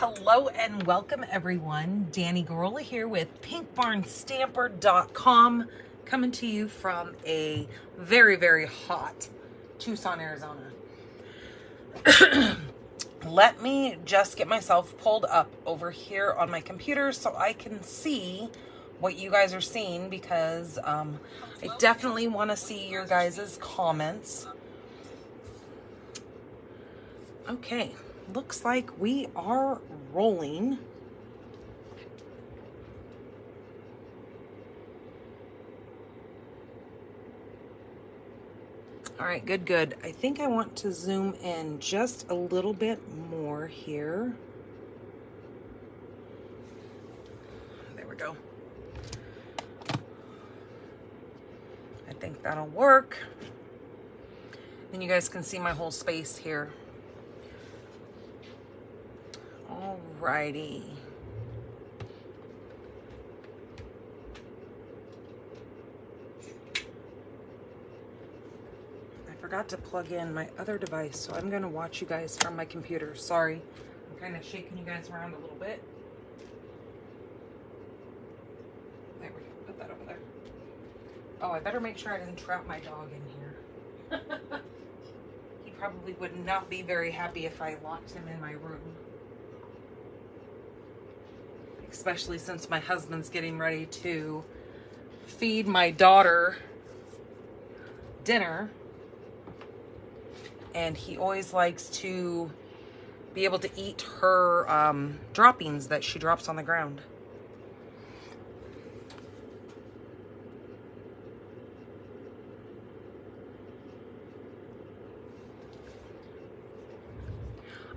Hello and welcome everyone. Danny Gorola here with pinkbarnstamper.com, coming to you from a very, very hot Tucson, Arizona. Let me just get myself pulled up over here on my computer so I can see what you guys are seeing, because I definitely want to see your guys' comments. Okay, looks like we are rolling. All right, good. I think I want to zoom in just a little bit more here. There we go. I think that'll work. And you guys can see my whole space here. Alrighty. I forgot to plug in my other device, so I'm gonna watch you guys from my computer. Sorry, I'm kind of shaking you guys around a little bit. There we go, put that over there. Oh, I better make sure I didn't trap my dog in here. He probably would not be very happy if I locked him in my room. Especially since my husband's getting ready to feed my daughter dinner. And he always likes to be able to eat her droppings that she drops on the ground.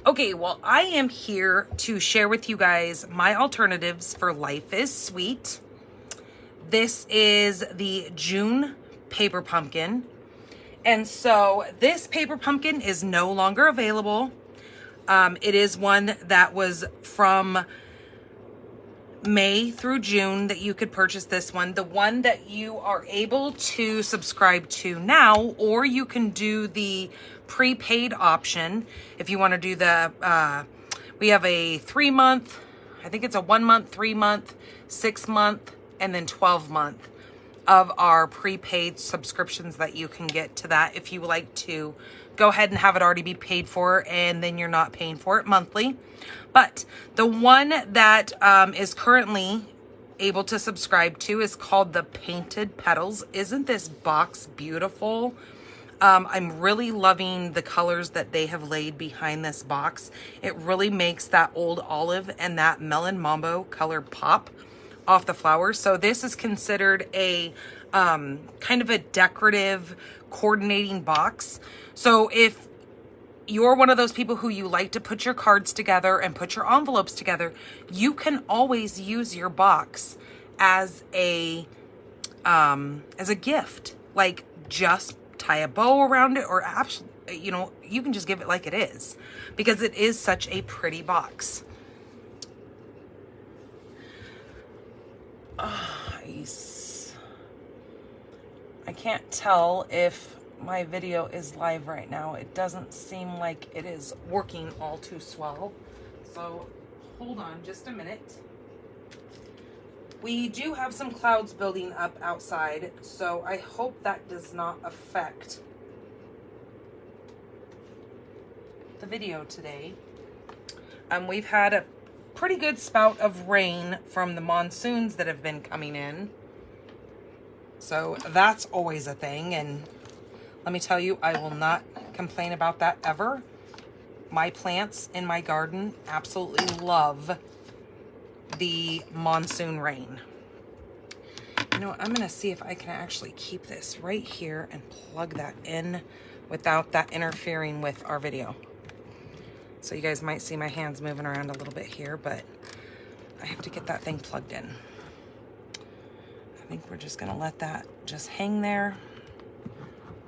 Okay, well, I am here to share with you guys my alternatives for Life is Sweet. This is the June paper pumpkin. And so this paper pumpkin is no longer available. It is one that was from May through June that you could purchase this one. The one that you are able to subscribe to now, or you can do the prepaid option if you want to do the, we have a 3-month, I think it's a 1 month, 3 month, 6 month, and then 12 month of our prepaid subscriptions that you can get to that if you would like to go ahead and have it already be paid for, and then you're not paying for it monthly. But the one that is currently able to subscribe to is called the Painted Petals. Isn't this box beautiful? I'm really loving the colors that they have laid behind this box. It really makes that old olive and that melon mambo color pop off the flowers. So this is considered a kind of a decorative coordinating box. So if you're one of those people who you like to put your cards together and put your envelopes together, you can always use your box as a gift. Like, just tie a bow around it, or actually, you know, you can just give it like it is, because it is such a pretty box. I can't tell if my video is live right now. It doesn't seem like it is working all too swell. So hold on just a minute. We do have some clouds building up outside, so I hope that does not affect the video today. We've had a pretty good spout of rain from the monsoons that have been coming in. So that's always a thing, and let me tell you, I will not complain about that ever. My plants in my garden absolutely love the monsoon rain. You know what, I'm gonna see if I can actually keep this right here and plug that in without that interfering with our video. So you guys might see my hands moving around a little bit here, but I have to get that thing plugged in. I think we're just gonna let that just hang there.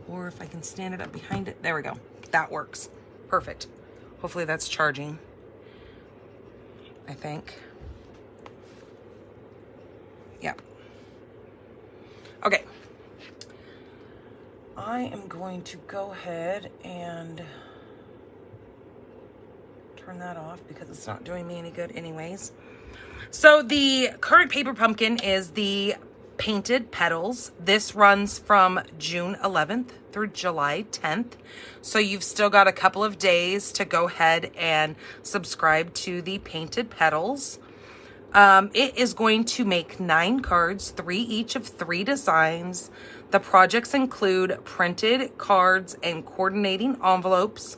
Or if I can stand it up behind it, there we go. That works, perfect. Hopefully that's charging, I think. Yep. Okay. I am going to go ahead and turn that off because it's not doing me any good anyways. So the current paper pumpkin is the painted petals. This runs from June 11th through July 10th. So you've still got a couple of days to go ahead and subscribe to the painted petals. It is going to make 9 cards, 3 each of 3 designs. The projects include printed cards and coordinating envelopes,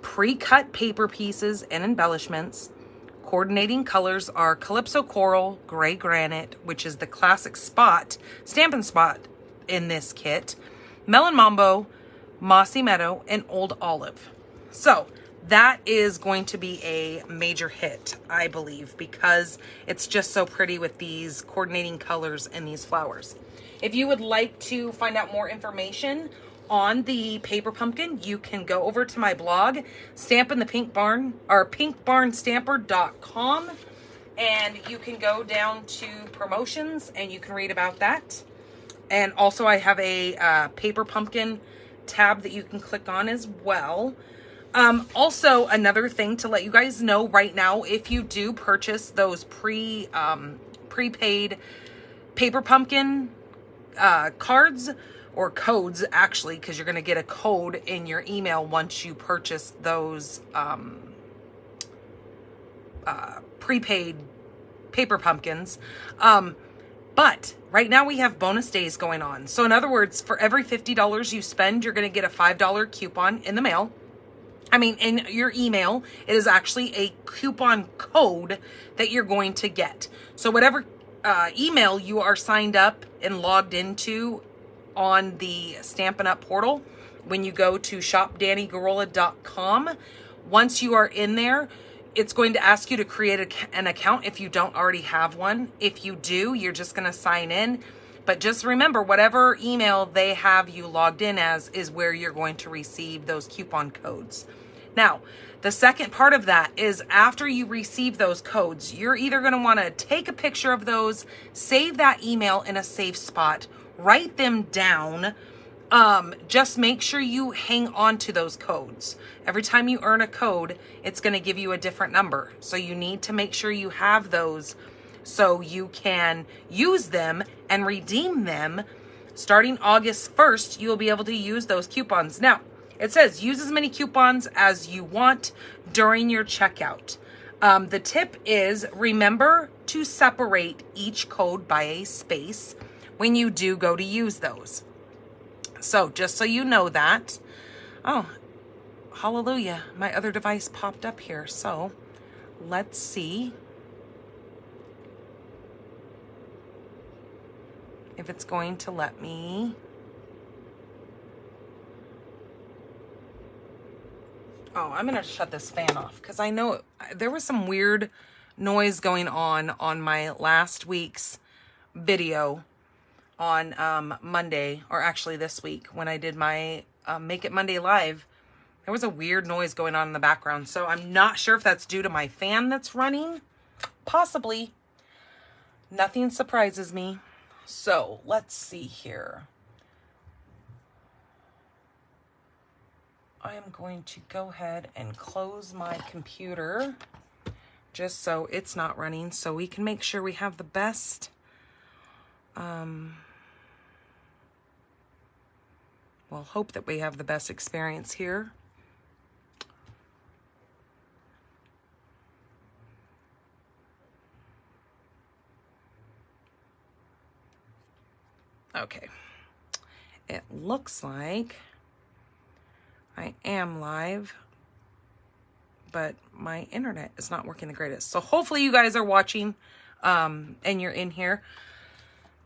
pre-cut paper pieces and embellishments. Coordinating colors are Calypso Coral, Gray Granite, which is the classic spot, Stampin' spot in this kit, Melon Mambo, Mossy Meadow, and Old Olive. So that is going to be a major hit, I believe, because it's just so pretty with these coordinating colors and these flowers. If you would like to find out more information on the paper pumpkin, you can go over to my blog, Stampin' the Pink Barn, or pinkbarnstamper.com, and you can go down to promotions and you can read about that. And also I have a paper pumpkin tab that you can click on as well. Also, another thing to let you guys know right now, if you do purchase those prepaid paper pumpkin cards, or codes actually, because you're going to get a code in your email once you purchase those prepaid paper pumpkins. But right now we have bonus days going on. So in other words, for every $50 you spend, you're going to get a $5 coupon in the mail. I mean, in your email. It is actually a coupon code that you're going to get. So whatever email you are signed up and logged into on the Stampin' Up portal, when you go to shopdannygorola.com, once you are in there, it's going to ask you to create an account if you don't already have one. If you do, you're just going to sign in. But just remember, whatever email they have you logged in as is where you're going to receive those coupon codes. Now, the second part of that is after you receive those codes, you're either going to want to take a picture of those, save that email in a safe spot, write them down. Just make sure you hang on to those codes. Every time you earn a code, it's going to give you a different number. So you need to make sure you have those so you can use them and redeem them. Starting August 1st, you'll be able to use those coupons. Now, it says use as many coupons as you want during your checkout. The tip is remember to separate each code by a space when you do go to use those. So just so you know that. Oh, hallelujah. My other device popped up here. So let's see if it's going to let me. Oh, I'm going to shut this fan off because I know there was some weird noise going on my last week's video on Monday, or actually this week when I did my Make It Monday live. There was a weird noise going on in the background. So I'm not sure if that's due to my fan that's running. Possibly. Nothing surprises me. So let's see here. I am going to go ahead and close my computer just so it's not running, so we can make sure we have the best we'll hope that we have the best experience here. Okay. It looks like I am live, but my internet is not working the greatest. So hopefully you guys are watching and you're in here.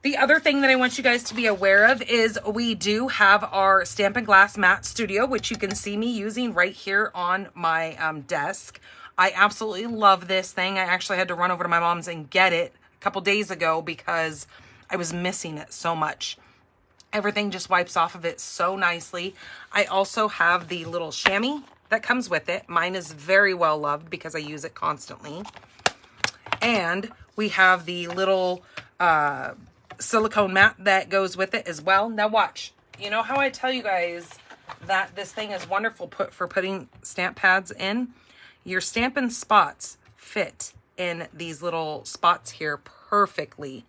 The other thing that I want you guys to be aware of is we do have our Stampin' Glass Matte Studio, which you can see me using right here on my desk. I absolutely love this thing. I actually had to run over to my mom's and get it a couple days ago because I was missing it so much. Everything just wipes off of it so nicely. I also have the little chamois that comes with it. Mine is very well loved because I use it constantly. And we have the little silicone mat that goes with it as well. Now watch. You know how I tell you guys that this thing is wonderful for putting stamp pads in? your Stampin' spots fit in these little spots here perfectly.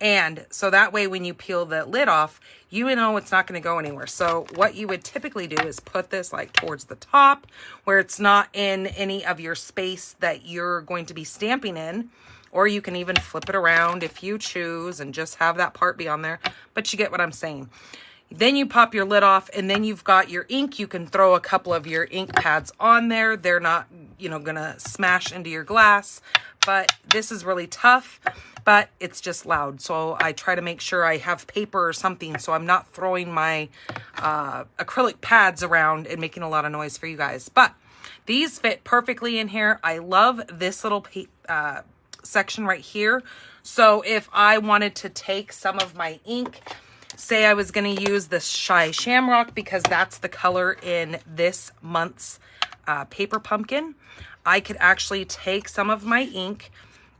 And so that way when you peel the lid off, you know it's not going to go anywhere. So what you would typically do is put this like towards the top where it's not in any of your space that you're going to be stamping in. Or you can even flip it around if you choose and just have that part be on there. But you get what I'm saying. Then you pop your lid off, and then you've got your ink. You can throw a couple of your ink pads on there. They're not, you know, gonna smash into your glass, but this is really tough, but it's just loud. So I try to make sure I have paper or something so I'm not throwing my acrylic pads around and making a lot of noise for you guys. But these fit perfectly in here. I love this little section right here. So if I wanted to take some of my ink, say I was going to use the Shy Shamrock because that's the color in this month's Paper Pumpkin, I could actually take some of my ink,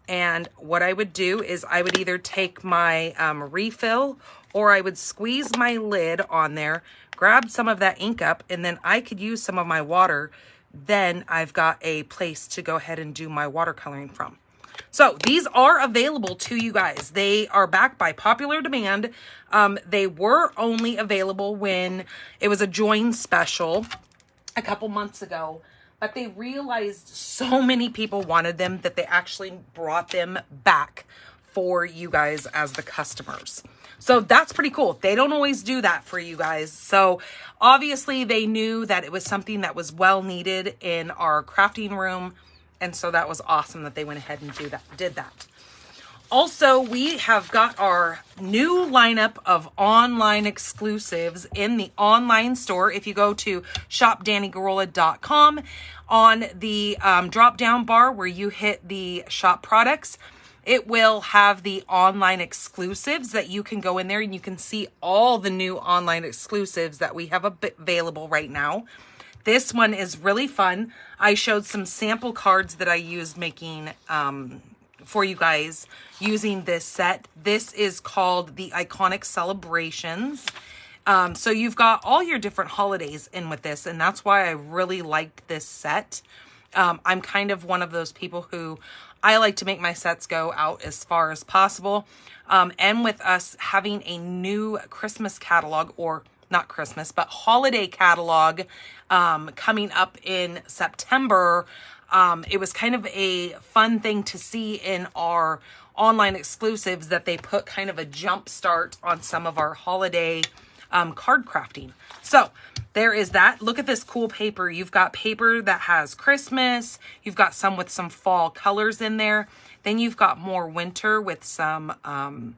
and what I would do is I would either take my refill or I would squeeze my lid on there, grab some of that ink up, and then I could use some of my water. Then I've got a place to go ahead and do my watercoloring from. So these are available to you guys. They are back by popular demand. They were only available when it was a join special a couple months ago, but they realized so many people wanted them that they actually brought them back for you guys as the customers. So that's pretty cool. They don't always do that for you guys. So obviously they knew that it was something that was well needed in our crafting room. And so that was awesome that they went ahead and did that. Also, we have got our new lineup of online exclusives in the online store. If you go to shopdannygarola.com, on the drop-down bar where you hit the shop products, it will have the online exclusives that you can go in there and you can see all the new online exclusives that we have available right now. This one is really fun. I showed some sample cards that I used making for you guys using this set. This is called the Iconic Celebrations. So you've got all your different holidays in with this, and that's why I really liked this set. I'm kind of one of those people who I like to make my sets go out as far as possible. And with us having a new Christmas catalog, or not Christmas, but holiday catalog coming up in September, it was kind of a fun thing to see in our online exclusives that they put kind of a jump start on some of our holiday card crafting. So there is that. Look at this cool paper. You've got paper that has Christmas. You've got some with some fall colors in there. Then you've got more winter with some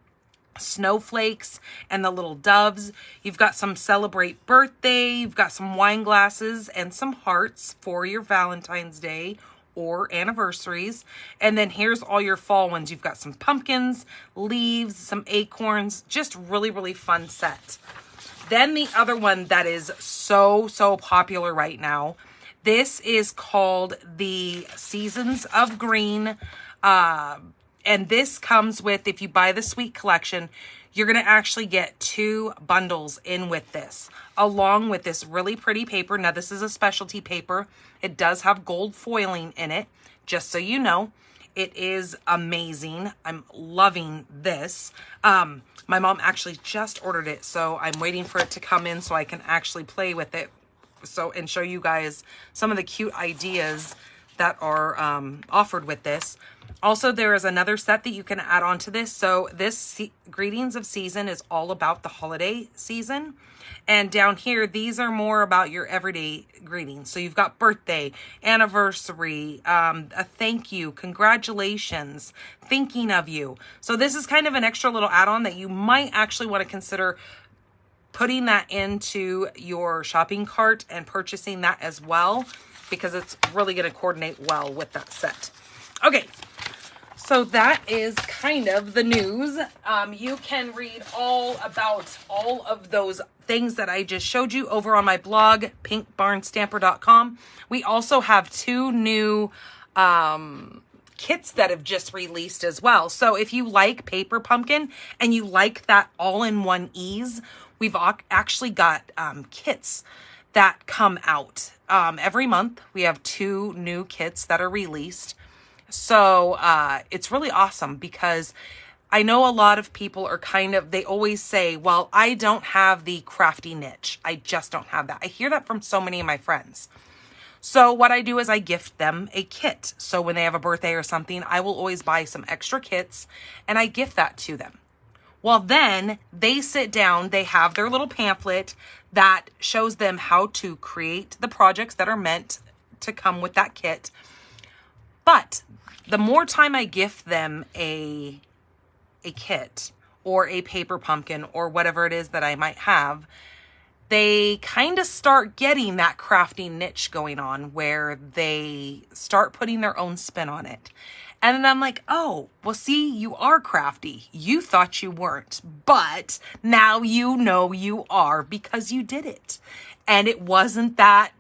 snowflakes and the little doves. You've got some celebrate birthday. You've got some wine glasses and some hearts for your Valentine's Day or anniversaries. And then here's all your fall ones. You've got some pumpkins, leaves, some acorns, just really, really fun set. Then the other one that is so popular right now, this is called the Seasons of Green. And this comes with, if you buy the Sweet Collection, you're going to actually get 2 bundles in with this, along with this really pretty paper. Now, this is a specialty paper. It does have gold foiling in it, just so you know. It is amazing. I'm loving this. My mom actually just ordered it, so I'm waiting for it to come in so I can actually play with it and show you guys some of the cute ideas that are offered with this. Also, there is another set that you can add on to this. So this Greetings of Season is all about the holiday season. And down here, these are more about your everyday greetings. So you've got birthday, anniversary, a thank you, congratulations, thinking of you. So this is kind of an extra little add-on that you might actually want to consider putting that into your shopping cart and purchasing that as well, because it's really going to coordinate well with that set. Okay, so that is kind of the news. You can read all about all of those things that I just showed you over on my blog, pinkbarnstamper.com. We also have 2 new kits that have just released as well. So if you like Paper Pumpkin and you like that all-in-one ease, we've actually got kits that come out. Every month we have 2 new kits that are released. So it's really awesome because I know a lot of people are they always say, well, I don't have the crafty niche. I just don't have that. I hear that from so many of my friends. So what I do is I gift them a kit. So when they have a birthday or something, I will always buy some extra kits and I gift that to them. Well, then they sit down, they have their little pamphlet that shows them how to create the projects that are meant to come with that kit. But the more time I gift them a kit or a paper pumpkin or whatever it is that I might have, they kind of start getting that crafting niche going on where they start putting their own spin on it. And then I'm like, oh, well, see, you are crafty. You thought you weren't, but now you know you are because you did it. And it wasn't that,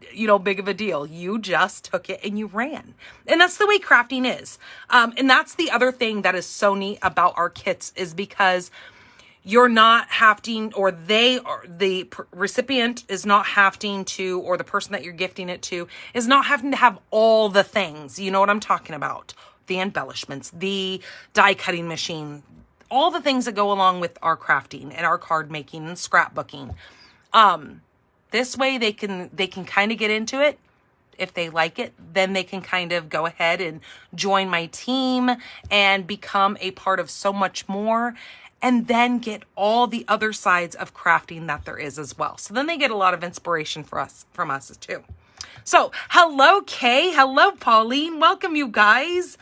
big of a deal. You just took it and you ran. And that's the way crafting is. And that's the other thing that is so neat about our kits is because you're not having, or the recipient is not having to, or the person that you're gifting it to is not having to have all the things. You know what I'm talking about? The embellishments, the die cutting machine, all the things that go along with our crafting and our card making and scrapbooking. This way they can kind of get into it. If they like it, then they can kind of go ahead and join my team and become a part of so much more, and then get all the other sides of crafting that there is as well. So then they get a lot of inspiration from us too. So hello, Kay. Hello, Pauline. Welcome, you guys.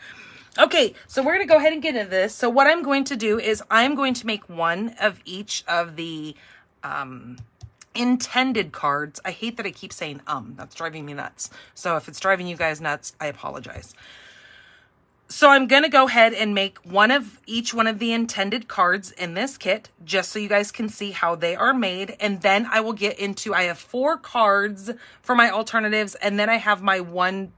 Okay, so we're going to go ahead and get into this. So what I'm going to do is I'm going to make one of each of the intended cards. I hate that I keep saying that's driving me nuts. So if it's driving you guys nuts, I apologize. So I'm going to go ahead and make each one of the intended cards in this kit, just so you guys can see how they are made. And then I will get into, I have 4 cards for my alternatives. And then I have my one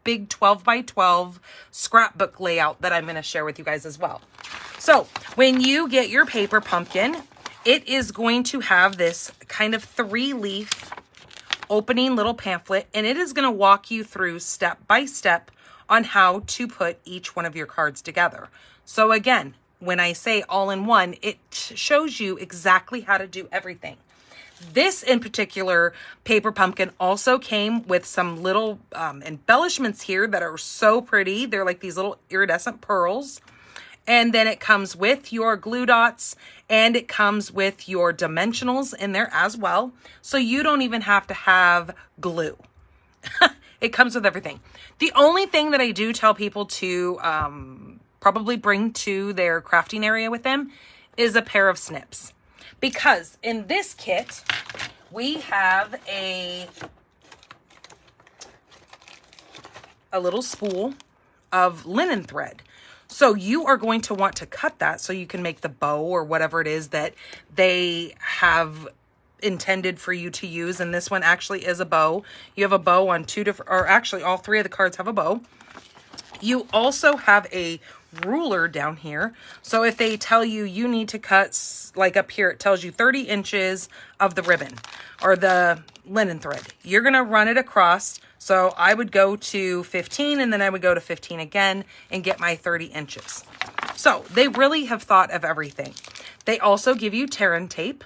big 12 by 12 scrapbook layout that I'm going to share with you guys as well. So when you get your paper pumpkin, it is going to have this kind of 3-leaf opening little pamphlet, and it is going to walk you through step by step on how to put each one of your cards together. So again, when I say all in one, it shows you exactly how to do everything. This in particular paper pumpkin also came with some little embellishments here that are so pretty. They're like these little iridescent pearls. And then it comes with your glue dots, and it comes with your dimensionals in there as well. So you don't even have to have glue. It comes with everything. The only thing that I do tell people to probably bring to their crafting area with them is a pair of snips. Because in this kit, we have a little spool of linen thread. So you are going to want to cut that so you can make the bow or whatever it is that they have intended for you to use. And this one actually is a bow. You have a bow on 2 different, or actually all 3 of the cards have a bow. You also have a ruler down here. So if they tell you you need to cut, like up here, it tells you 30 inches of the ribbon or the linen thread. You're going to run it across. So I would go to 15 and then I would go to 15 again and get my 30 inches. So they really have thought of everything. They also give you tear and tape.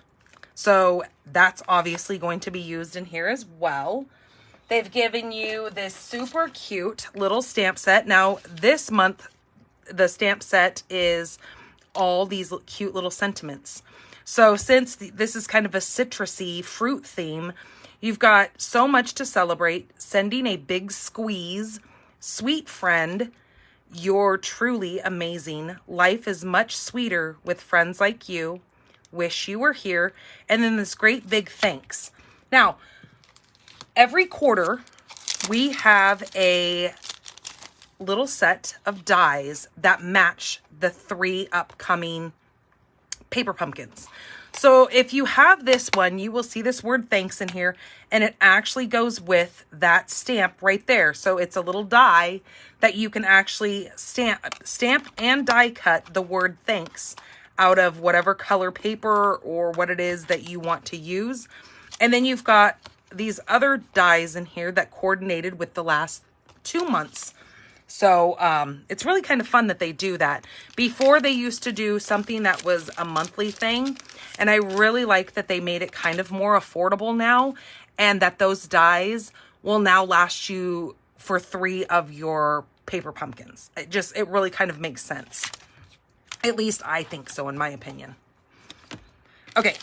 So that's obviously going to be used in here as well. They've given you this super cute little stamp set. Now this month, the stamp set is all these cute little sentiments. So since this is kind of a citrusy fruit theme, you've got so much to celebrate. Sending a big squeeze. Sweet friend, you're truly amazing. Life is much sweeter with friends like you. Wish you were here. And then this great big thanks. Now, every quarter, we have a little set of dies that match the 3 upcoming paper pumpkins. So if you have this one, you will see this word thanks in here, and it actually goes with that stamp right there. So it's a little die that you can actually stamp and die cut the word thanks out of whatever color paper or what it is that you want to use. And then you've got these other dies in here that coordinated with the last 2 months. So it's really kind of fun that they do that. Before, they used to do something that was a monthly thing, and I really like that they made it kind of more affordable now, and that those dies will now last you for 3 of your paper pumpkins. It really kind of makes sense. At least I think so, in my opinion. Okay,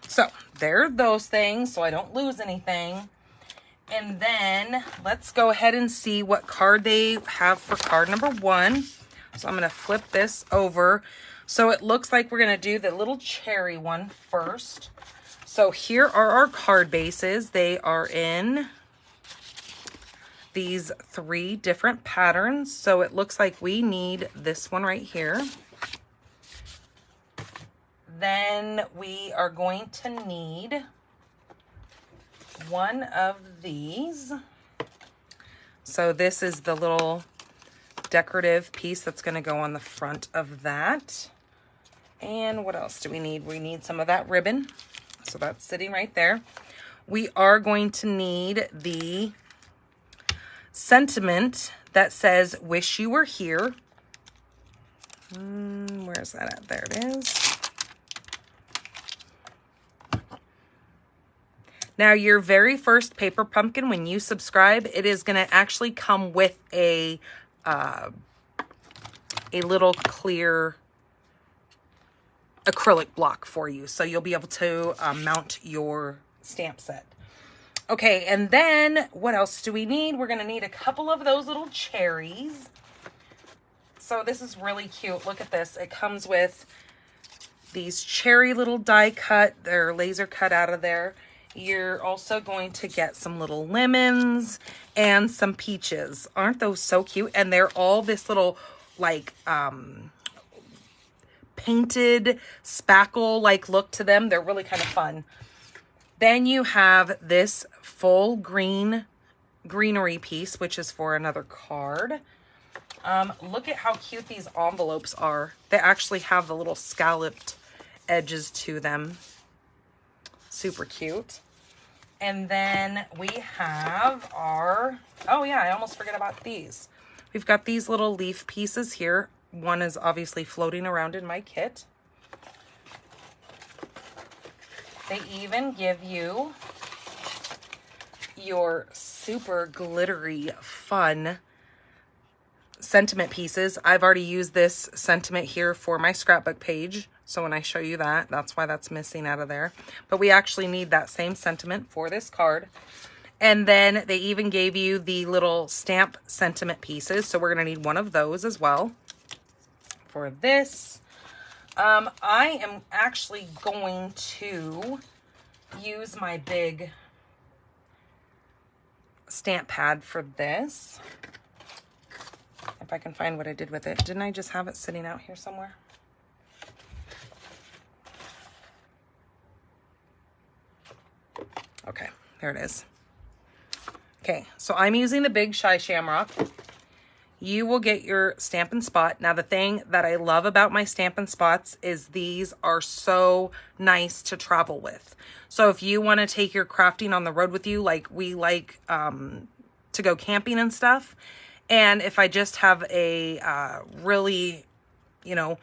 so there are those things, so I don't lose anything. And then let's go ahead and see what card they have for card number 1. So I'm going to flip this over. So it looks like we're going to do the little cherry one first. So here are our card bases. They are in these 3 different patterns. So it looks like we need this one right here. Then we are going to need one of these. So this is the little decorative piece that's going to go on the front of that. And what else do we need? We need some of that ribbon. So that's sitting right there. We are going to need the sentiment that says, "Wish you were here." Where's that at? There it is. Now, your very first paper pumpkin, when you subscribe, it is going to actually come with a little clear acrylic block for you. So you'll be able to mount your stamp set. Okay, and then what else do we need? We're going to need a couple of those little cherries. So this is really cute. Look at this. It comes with these cherry little die cut. They're laser cut out of there. You're also going to get some little lemons and some peaches. Aren't those so cute? And they're all this little like painted spackle like look to them. They're really kind of fun. Then you have this full greenery piece, which is for another card. Look at how cute these envelopes are. They actually have the little scalloped edges to them. Super cute. And then we have our, oh yeah, I almost forgot about these. We've got these little leaf pieces here. One is obviously floating around in my kit. They even give you your super glittery, fun sentiment pieces. I've already used this sentiment here for my scrapbook page. So when I show you that, that's why that's missing out of there. But we actually need that same sentiment for this card. And then they even gave you the little stamp sentiment pieces. So we're going to need one of those as well for this. I am actually going to use my big stamp pad for this. If I can find what I did with it. Didn't I just have it sitting out here somewhere? Okay, there it is. Okay, so I'm using the big Shy Shamrock. You will get your Stampin' Spot. Now, the thing that I love about my Stampin' Spots is these are so nice to travel with. So if you want to take your crafting on the road with you, like we like to go camping and stuff, and if I just have a really, you know,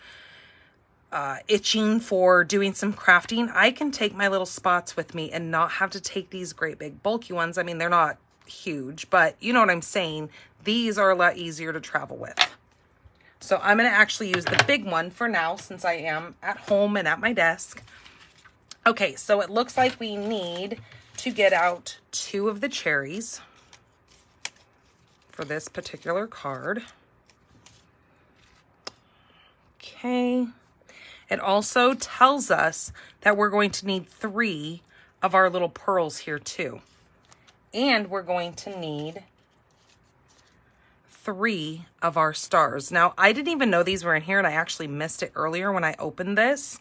itching for doing some crafting, I can take my little spots with me and not have to take these great big bulky ones. I mean, they're not huge, but you know what I'm saying. These are a lot easier to travel with. So I'm going to actually use the big one for now since I am at home and at my desk. Okay, so it looks like we need to get out 2 of the cherries for this particular card. Okay. It also tells us that we're going to need 3 of our little pearls here too. And we're going to need 3 of our stars. Now, I didn't even know these were in here, and I actually missed it earlier when I opened this.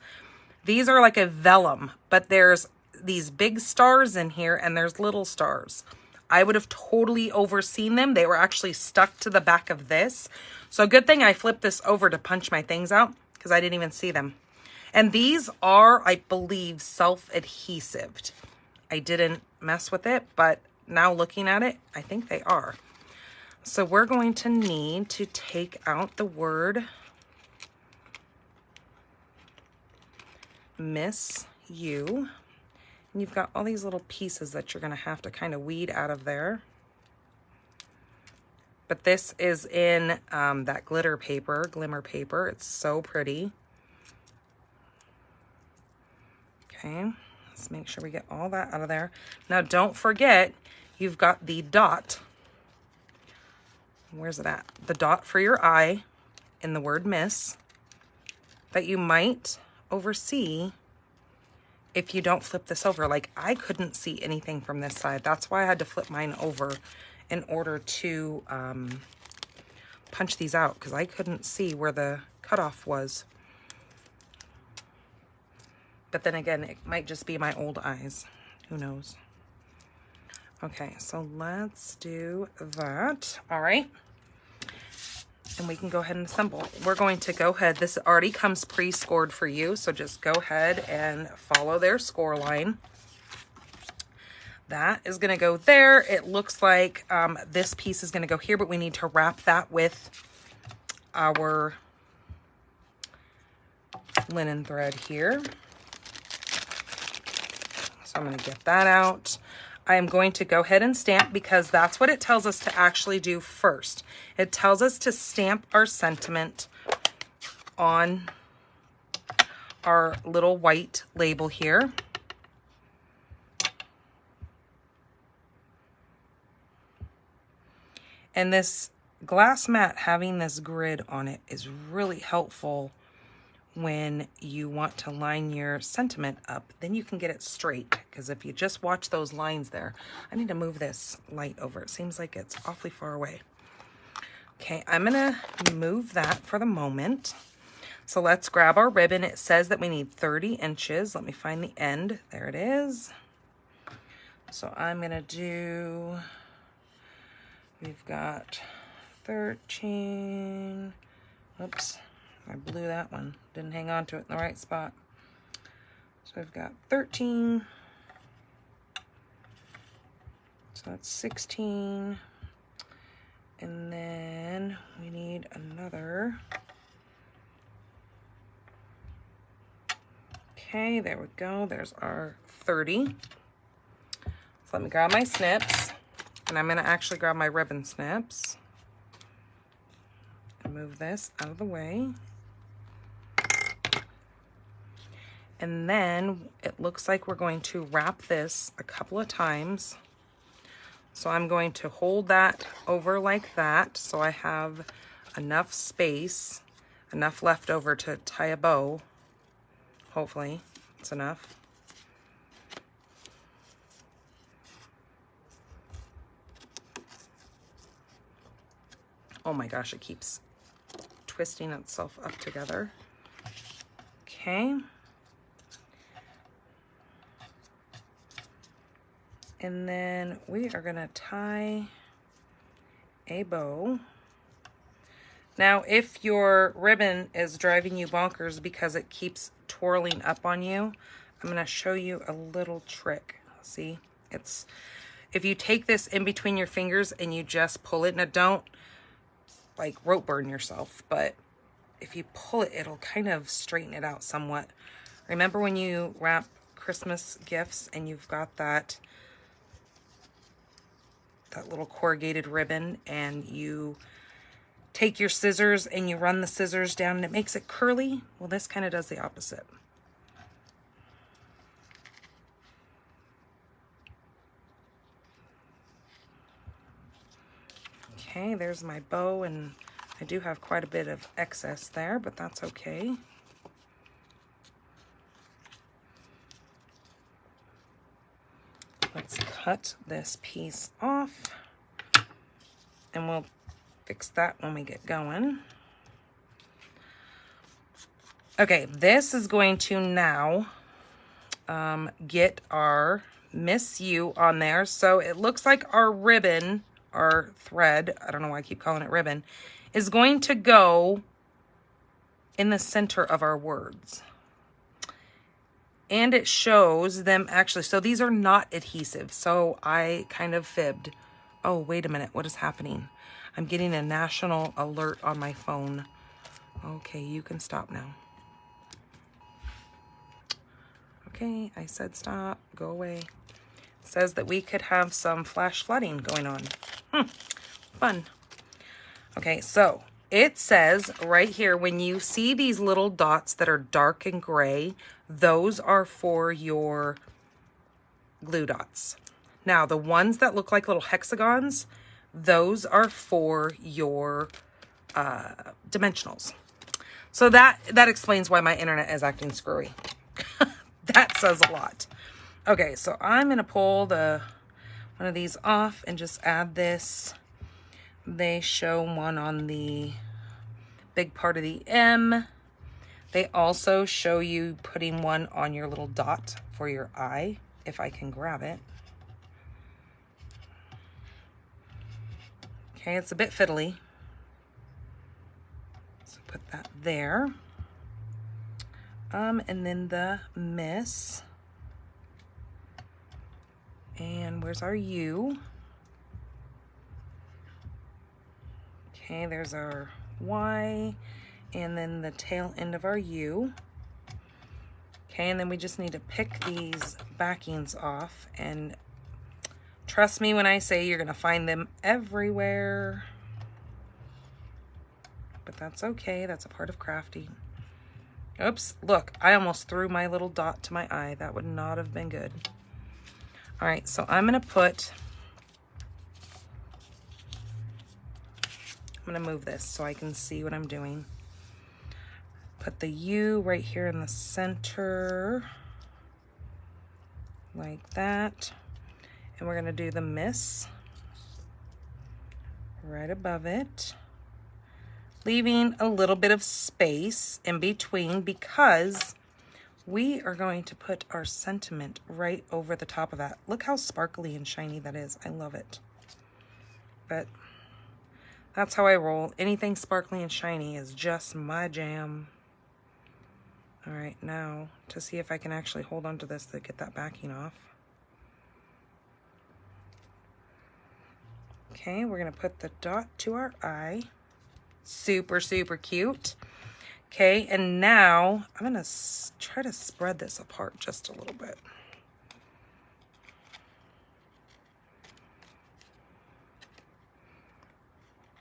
These are like a vellum, but there's these big stars in here and there's little stars. I would have totally overseen them. They were actually stuck to the back of this. So good thing I flipped this over to punch my things out because I didn't even see them. And these are, I believe, self-adhesive. I didn't mess with it, but now looking at it, I think they are. So we're going to need to take out the word Miss You. And you've got all these little pieces that you're going to have to kind of weed out of there. But this is in that glitter paper, glimmer paper. It's so pretty. Okay, let's make sure we get all that out of there. Now don't forget, you've got the dot. Where's it at? The dot for your eye in the word miss that you might oversee if you don't flip this over. Like, I couldn't see anything from this side. That's why I had to flip mine over in order to punch these out, because I couldn't see where the cutoff was. But then again, it might just be my old eyes. Who knows? Okay, so let's do that. All right. And we can go ahead and assemble. We're going to go ahead. This already comes pre-scored for you, so just go ahead and follow their score line. That is going to go there. It looks like this piece is going to go here, but we need to wrap that with our linen thread here. So I'm going to get that out. I am going to go ahead and stamp, because that's what it tells us to actually do first. It tells us to stamp our sentiment on our little white label here. And this glass mat having this grid on it is really helpful when you want to line your sentiment up. Then you can get it straight, because if you just watch those lines there, I need to move this light over. It seems like it's awfully far away. Okay, I'm gonna move that for the moment. So let's grab our ribbon. It says that we need 30 inches. Let me find the end. There it is. So I'm gonna do, we've got 13, oops. I blew that one. Didn't hang on to it in the right spot. So I've got 13. So that's 16. And then we need another. Okay, there we go. There's our 30. So let me grab my snips. And I'm going to actually grab my ribbon snips. And move this out of the way. And then it looks like we're going to wrap this a couple of times. So I'm going to hold that over like that, so I have enough space, enough left over to tie a bow. Hopefully it's enough. Oh my gosh, it keeps twisting itself up together. Okay. And then we are gonna tie a bow. Now, if your ribbon is driving you bonkers because it keeps twirling up on you, I'm gonna show you a little trick. See, it's, if you take this in between your fingers and you just pull it, now don't like rope burn yourself, but if you pull it, it'll kind of straighten it out somewhat. Remember when you wrap Christmas gifts and you've got that little corrugated ribbon, and you take your scissors and you run the scissors down and it makes it curly? Well, this kind of does the opposite. Okay, there's my bow, and I do have quite a bit of excess there, but that's okay. Let's cut this piece off, and we'll fix that when we get going. Okay, this is going to now get our Miss You on there. So it looks like our ribbon, our thread, I don't know why I keep calling it ribbon, is going to go in the center of our words. And it shows them actually, so these are not adhesive. So I kind of fibbed. Oh, wait a minute. What is happening? I'm getting a national alert on my phone. Okay, you can stop now. Okay, I said stop. Go away. It says that we could have some flash flooding going on. Fun. Okay, so it says right here, when you see these little dots that are dark and gray, those are for your glue dots. Now, the ones that look like little hexagons, those are for your dimensionals. So that explains why my internet is acting screwy. That says a lot. Okay, so I'm going to pull one of these off and just add this. They show one on the big part of the M. They also show you putting one on your little dot for your eye, if I can grab it. Okay, it's a bit fiddly. So put that there. And then the miss. And where's our U? Okay, there's our Y. And then the tail end of our U. Okay, and then we just need to pick these backings off, and trust me when I say you're gonna find them everywhere. But that's okay, that's a part of crafting. Oops, look, I almost threw my little dot to my eye. That would not have been good. All right, so I'm gonna move this so I can see what I'm doing. Put the U right here in the center, like that. And we're gonna do the miss right above it, leaving a little bit of space in between because we are going to put our sentiment right over the top of that. Look how sparkly and shiny that is. I love it. But that's how I roll. Anything sparkly and shiny is just my jam. All right, now to see if I can actually hold on to this to get that backing off. Okay, we're gonna put the dot to our eye. Super, super cute. Okay, and now I'm gonna try to spread this apart just a little bit.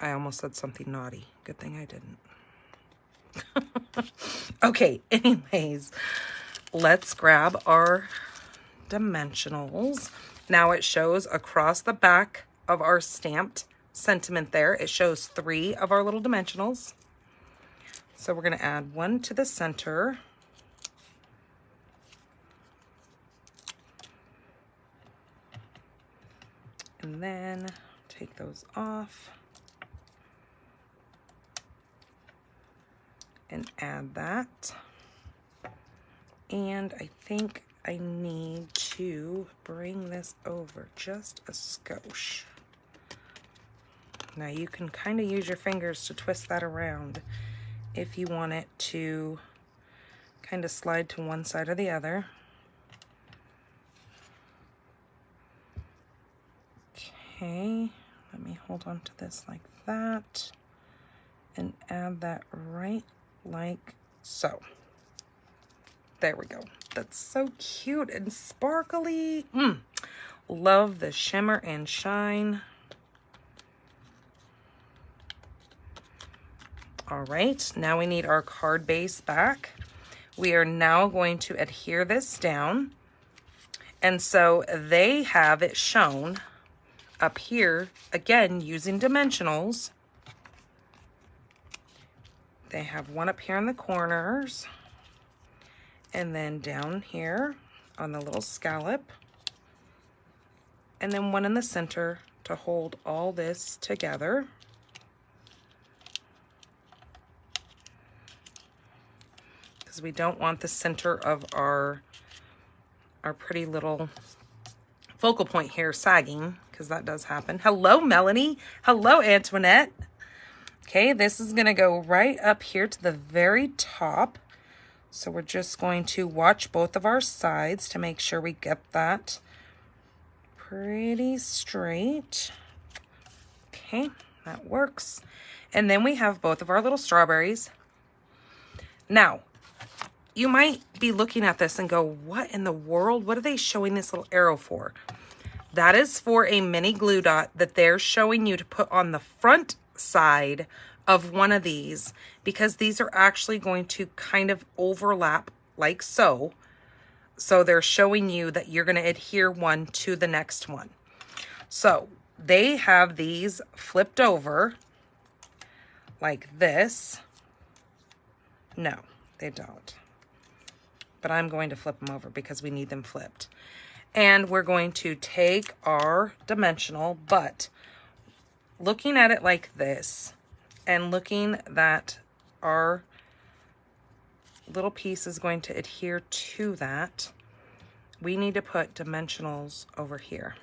I almost said something naughty. Good thing I didn't. Okay, anyways, let's grab our dimensionals. Now it shows across the back of our stamped sentiment there. It shows 3 of our little dimensionals. So we're going to add one to the center. And then take those off. And add that. And I think I need to bring this over just a skosh. Now you can kind of use your fingers to twist that around if you want it to kind of slide to one side or the other. Okay, let me hold on to this like that and add that right like so. There we go. That's so cute and sparkly. Love the shimmer and shine. All right, now we need our card base back. We are now going to adhere this down. And so they have it shown up here, again, using dimensionals. They have one up here in the corners, and then down here on the little scallop, and then one in the center to hold all this together. Because we don't want the center of our pretty little focal point here sagging, because that does happen. Hello, Melanie. Hello, Antoinette. Okay, this is gonna go right up here to the very top So we're just going to watch both of our sides to make sure we get that pretty straight. Okay, that works. And then we have both of our little strawberries. Now, you might be looking at this and go, what in the world? What are they showing this little arrow for? That is for a mini glue dot that they're showing you to put on the front side of one of these, because these are actually going to kind of overlap like so. So they're showing you that you're going to adhere one to the next one. So they have these flipped over like this. No, they don't. But I'm going to flip them over because we need them flipped. And we're going to take our dimensional, but looking at it like this and looking that our little piece is going to adhere to that, we need to put dimensionals over here.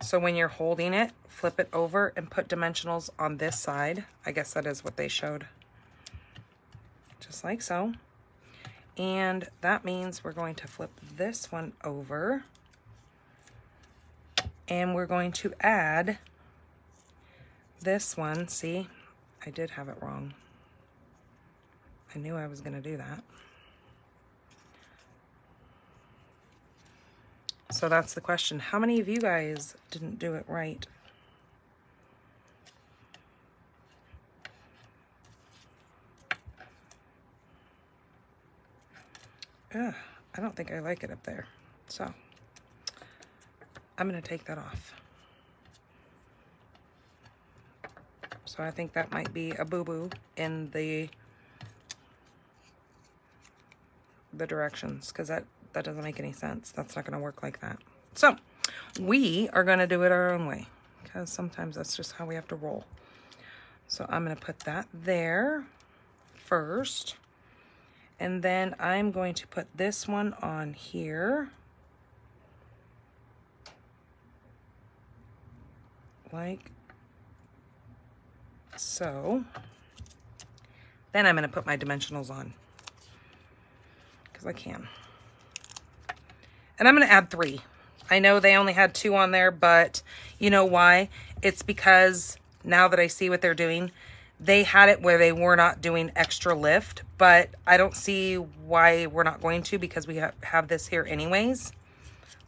So when you're holding it, flip it over and put dimensionals on this side. I guess that is what they showed. Just like so. And that means we're going to flip this one over and we're going to add this one. See, I did have it wrong. I knew I was going to do that. So that's the question. How many of you guys didn't do it right? Ugh, I don't think I like it up there. So I'm going to take that off. So I think that might be a boo-boo in the directions, because that doesn't make any sense. That's not going to work like that. So we are going to do it our own way, because sometimes that's just how we have to roll. So I'm going to put that there first. And then I'm going to put this one on here. Like so. Then I'm going to put my dimensionals on, because I can. And I'm going to add 3. I know they only had 2 on there, but you know why? It's because now that I see what they're doing, they had it where they were not doing extra lift, but I don't see why we're not going to, because we have this here anyways.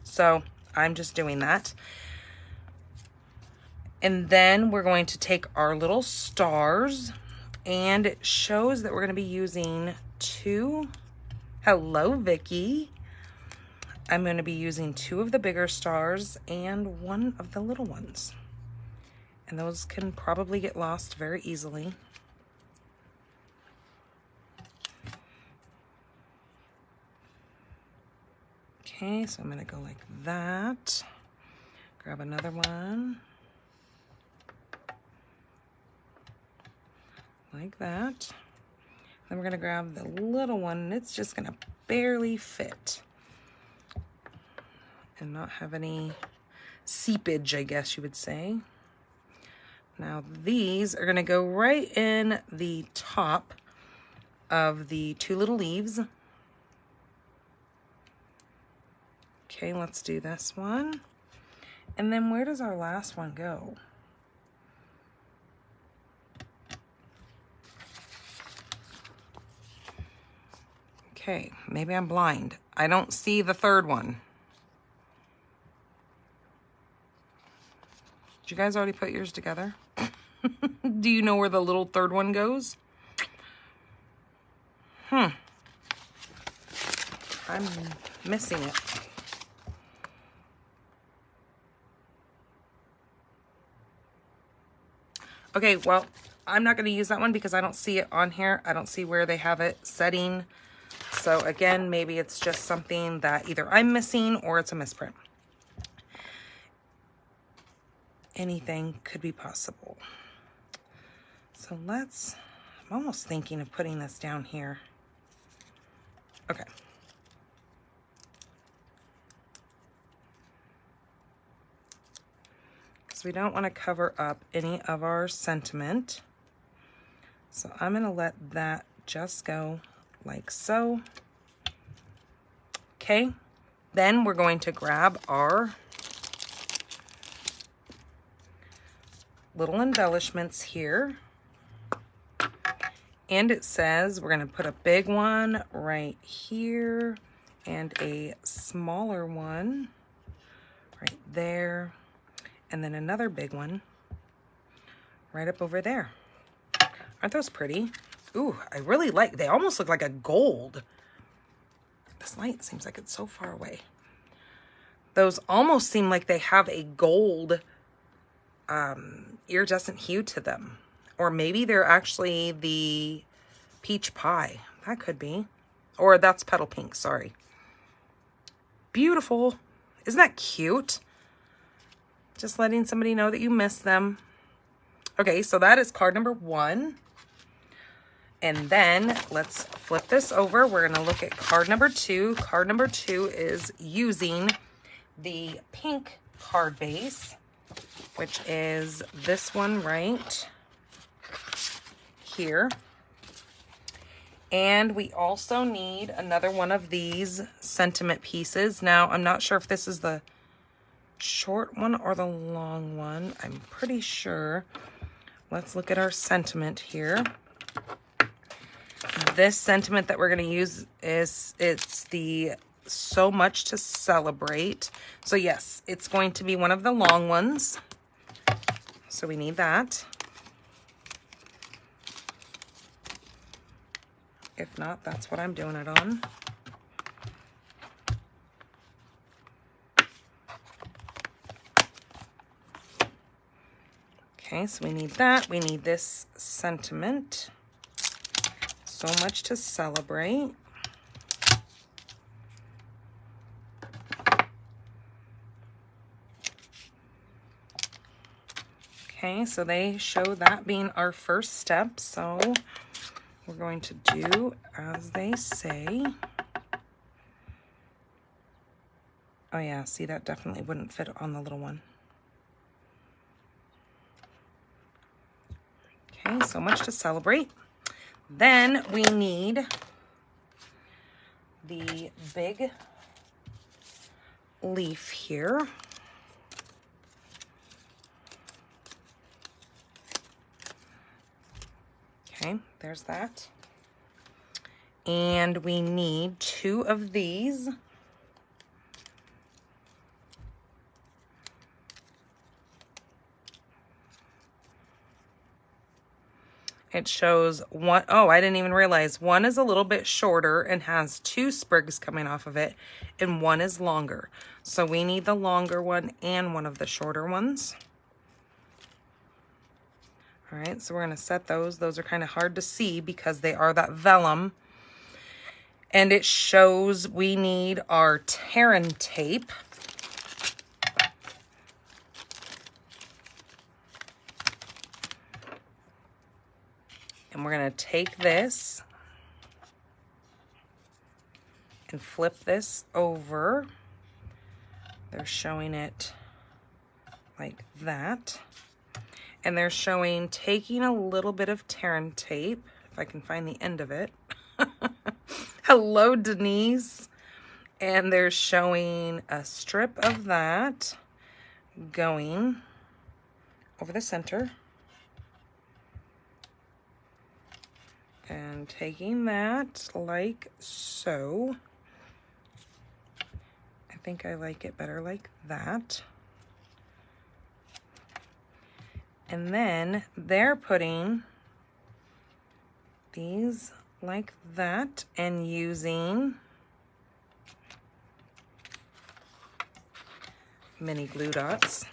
So I'm just doing that. And then we're going to take our little stars, and it shows that we're going to be using 2. Hello, Vicky. I'm going to be using 2 of the bigger stars and 1 of the little ones. And those can probably get lost very easily. Okay, so I'm going to go like that. Grab another one. Like that. Then we're going to grab the little one, and it's just going to barely fit and not have any seepage, I guess you would say. Now these are going to go right in the top of the 2 little leaves. Okay, let's do this one. And then where does our last one go? Okay, maybe I'm blind. I don't see the 3rd one. Did you guys already put yours together? Do you know where the little 3rd one goes? I'm missing it. Okay, well, I'm not going to use that one because I don't see it on here. I don't see where they have it setting. So again, maybe it's just something that either I'm missing or it's a misprint. Anything could be possible. So I'm almost thinking of putting this down here. Okay. Because we don't want to cover up any of our sentiment. So I'm going to let that just go like so. Okay, then we're going to grab our little embellishments here. And it says we're going to put a big one right here and a smaller one right there. And then another big one right up over there. Aren't those pretty? Ooh, I really like, they almost look like a gold. This light seems like it's so far away. Those almost seem like they have a gold iridescent hue to them. Or maybe they're actually the peach pie. That could be. Or that's petal pink, sorry. Beautiful. Isn't that cute? Just letting somebody know that you miss them. Okay, so that is card number 1. And then let's flip this over. We're going to look at card number 2. Card number 2 is using the pink card base, which is this one right here. And we also need another one of these sentiment pieces. Now, I'm not sure if this is the short one or the long one. I'm pretty sure. Let's look at our sentiment here. This sentiment that we're going to use is, it's the So Much to Celebrate. So yes, it's going to be one of the long ones. So we need that. If not, that's what I'm doing it on. Okay, so we need that. We need this sentiment. So Much to Celebrate. Okay, so they show that being our first step. So we're going to do as they say. Oh yeah, see, that definitely wouldn't fit on the little one. Okay, So Much to Celebrate. Then we need the big leaf here. Okay, there's that. And we need 2 of these. It shows one, oh, I didn't even realize one is a little bit shorter and has 2 sprigs coming off of it, and one is longer. So we need the longer one and one of the shorter ones. All right, so we're going to set those. Those are kind of hard to see because they are that vellum. And it shows we need our Terran tape. And we're going to take this and flip this over. They're showing it like that. And they're showing taking a little bit of Terran tape, if I can find the end of it. Hello, Denise. And they're showing a strip of that going over the center. And taking that like so. I think I like it better like that. And then they're putting these like that and using mini glue dots.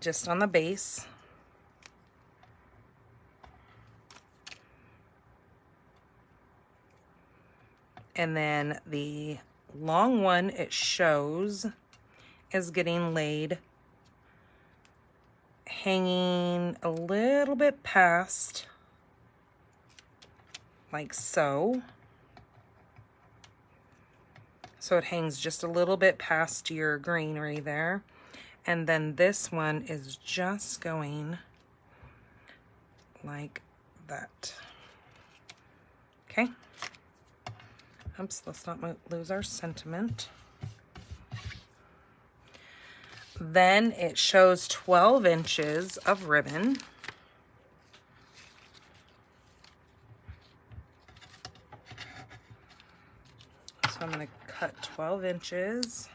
Just on the base. And then the long one it shows is getting laid, hanging a little bit past, like so. So it hangs just a little bit past your greenery there. And then this one is just going like that. Okay. Oops, let's not lose our sentiment. Then it shows 12 inches of ribbon. So I'm going to cut 12 inches.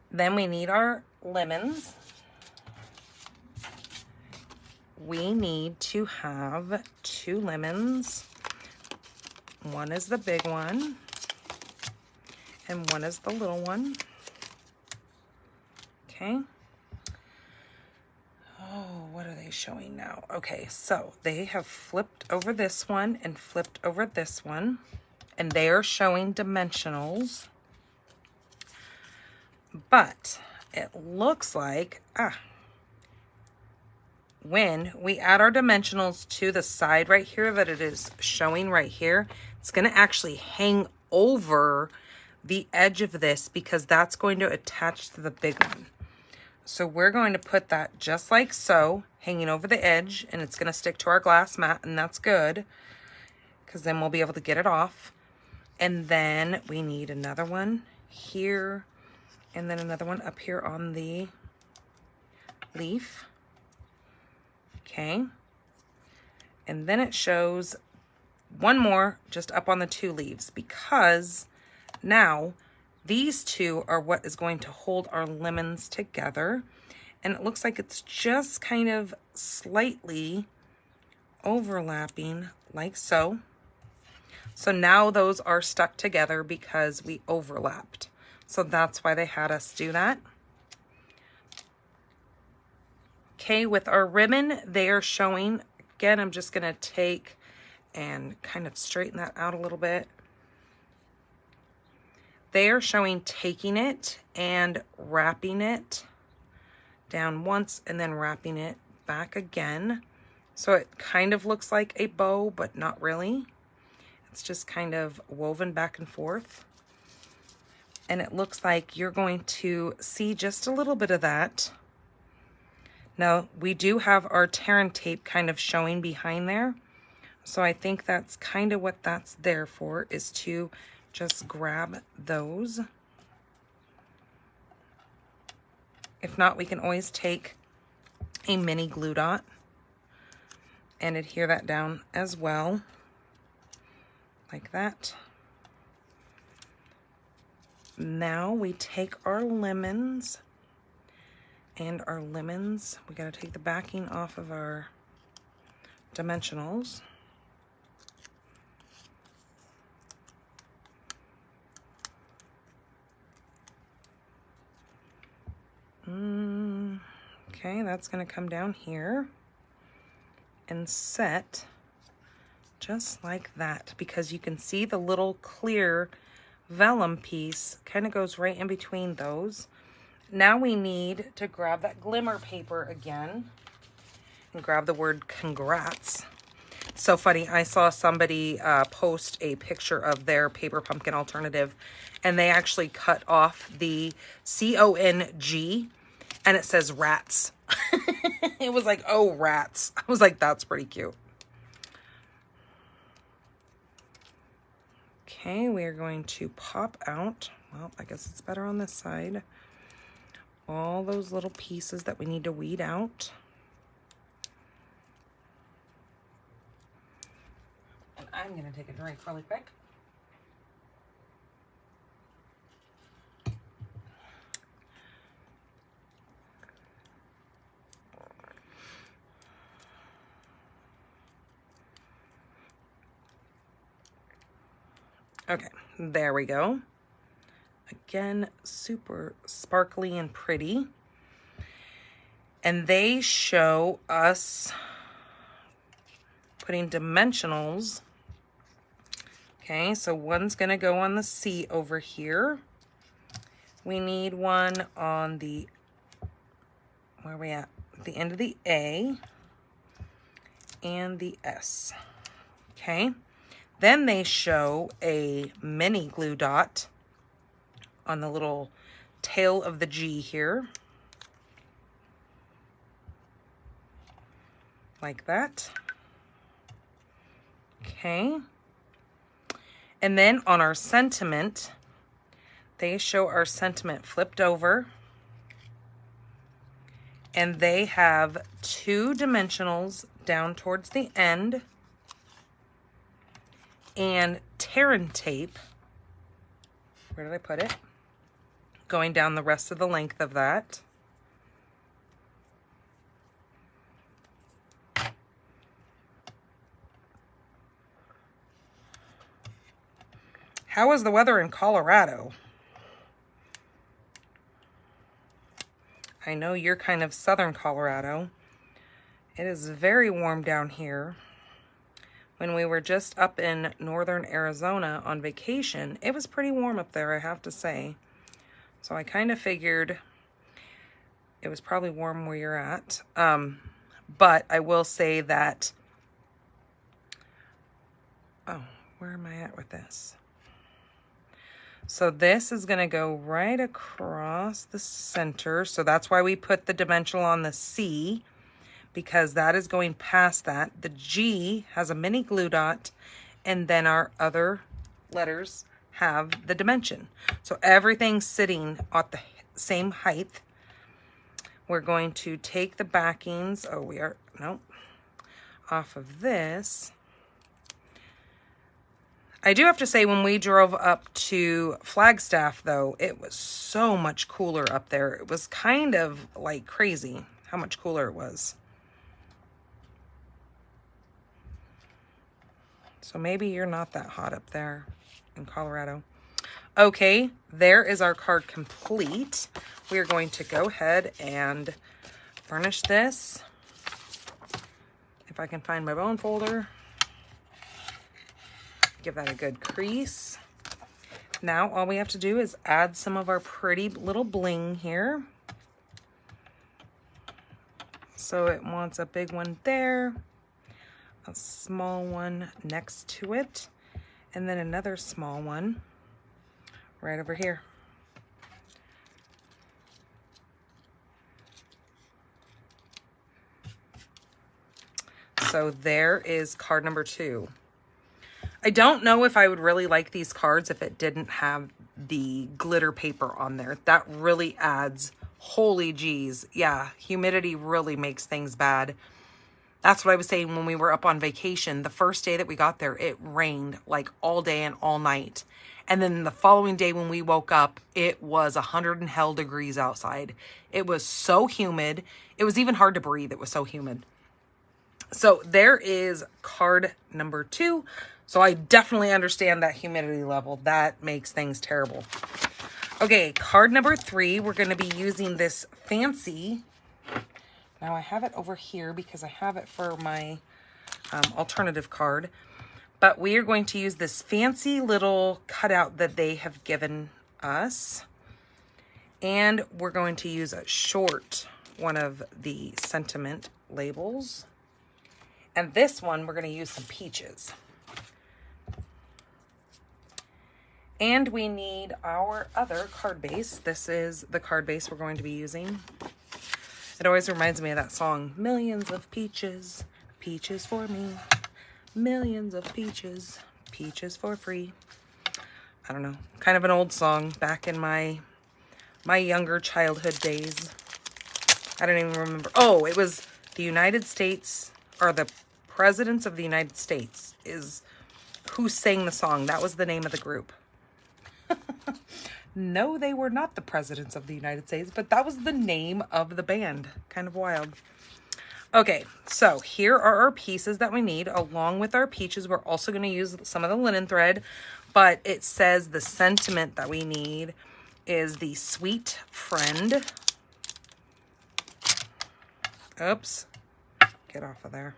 Then we need our lemons. We need to have 2 lemons. One is the big one, and one is the little one. Okay. Oh, what are they showing now? Okay, so they have flipped over this one and flipped over this one, and they are showing dimensionals. But it looks like, when we add our dimensionals to the side right here that it is showing right here, it's going to actually hang over the edge of this because that's going to attach to the big one. So we're going to put that just like so, hanging over the edge, and it's going to stick to our glass mat, and that's good because then we'll be able to get it off. And then we need another one here, and then another one up here on the leaf. Okay. And then it shows one more just up on the 2 leaves, because now these 2 are what is going to hold our lemons together. And it looks like it's just kind of slightly overlapping like so. So now those are stuck together because we overlapped. So that's why they had us do that. Okay, with our ribbon, they are showing, again, I'm just gonna take and kind of straighten that out a little bit. They are showing taking it and wrapping it down once and then wrapping it back again. So it kind of looks like a bow, but not really. It's just kind of woven back and forth. And it looks like you're going to see just a little bit of that. Now, we do have our tear and tape kind of showing behind there. So I think that's kind of what that's there for, is to just grab those. If not, we can always take a mini glue dot and adhere that down as well, like that. Now we take our lemons. And our lemons, we gotta take the backing off of our dimensionals. Okay, that's gonna come down here and set just like that, because you can see the little clear vellum piece kind of goes right in between those. Now we need to grab that glimmer paper again and grab the word congrats. It's so funny, I saw somebody post a picture of their paper pumpkin alternative, and they actually cut off the C-O-N-G and it says rats. It was like, oh, rats. I was like, that's pretty cute. Okay, we are going to pop out, well, I guess it's better on this side, all those little pieces that we need to weed out. And I'm going to take a drink really quick. Okay, there we go. Again, super sparkly and pretty. And they show us putting dimensionals. Okay, so one's gonna go on the C over here. We need one on the, where are we at? The end of the A and the S. Okay, then they show a mini glue dot on the little tail of the G here. Like that. Okay. And then on our sentiment, they show our sentiment flipped over. And they have 2 dimensionals down towards the end. And Terran tape. Where did I put it? Going down the rest of the length of that. How is the weather in Colorado? I know you're kind of southern Colorado. It is very warm down here. When we were just up in northern Arizona on vacation, it was pretty warm up there, I have to say. So I kind of figured it was probably warm where you're at. But I will say that, oh, where am I at with this? So this is going to go right across the center. So that's why we put the dimensional on the C, because that is going past that. The G has a mini glue dot, and then our other letters have the dimension. So everything's sitting at the same height. We're going to take the backings. Oh, we are, nope, off of this. I do have to say, when we drove up to Flagstaff, though, it was so much cooler up there. It was kind of like crazy how much cooler it was. So maybe you're not that hot up there in Colorado. Okay, there is our card complete. We are going to go ahead and burnish this. If I can find my bone folder. Give that a good crease. Now all we have to do is add some of our pretty little bling here. So it wants a big one there, a small one next to it, and then another small one right over here. So there is card number 2. I don't know if I would really like these cards if it didn't have the glitter paper on there. That really adds, holy geez. Yeah, humidity really makes things bad. That's what I was saying when we were up on vacation. The first day that we got there, it rained like all day and all night. And then the following day when we woke up, it was 100 and hell degrees outside. It was so humid. It was even hard to breathe. It was so humid. So there is card number 2. So I definitely understand that humidity level. That makes things terrible. Okay, card number 3. We're going to be using this fancy. Now I have it over here because I have it for my alternative card. But we are going to use this fancy little cutout that they have given us. And we're going to use a short one of the sentiment labels. And this one, we're going to use some peaches. And we need our other card base. This is the card base we're going to be using. It always reminds me of that song, millions of peaches, peaches for me, millions of peaches, peaches for free. I don't know, kind of an old song back in my younger childhood days. I don't even remember. Oh, it was the United States, or the Presidents of the United States is who sang the song. That was the name of the group. No, they were not the Presidents of the United States, but that was the name of the band. Kind of wild. Okay, so here are our pieces that we need. Along with our peaches, we're also going to use some of the linen thread, but it says the sentiment that we need is the sweet friend. Oops. Get off of there.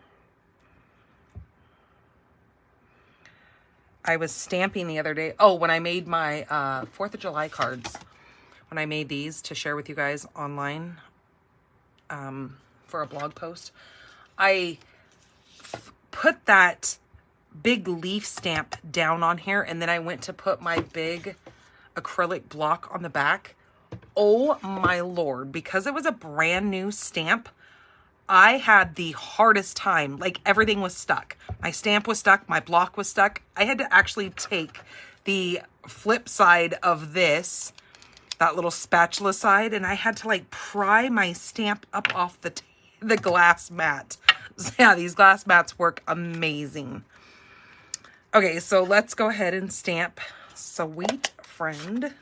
I was stamping the other day. Oh, when I made my 4th of July cards, when I made these to share with you guys online for a blog post, I put that big leaf stamp down on here, and then I went to put my big acrylic block on the back. Oh my Lord, because it was a brand new stamp, I had the hardest time. Like, everything was stuck. My stamp was stuck. My block was stuck. I had to actually take the flip side of this, that little spatula side, and I had to like pry my stamp up off the glass mat. So yeah, these glass mats work amazing. Okay, so let's go ahead and stamp Sweet Friend.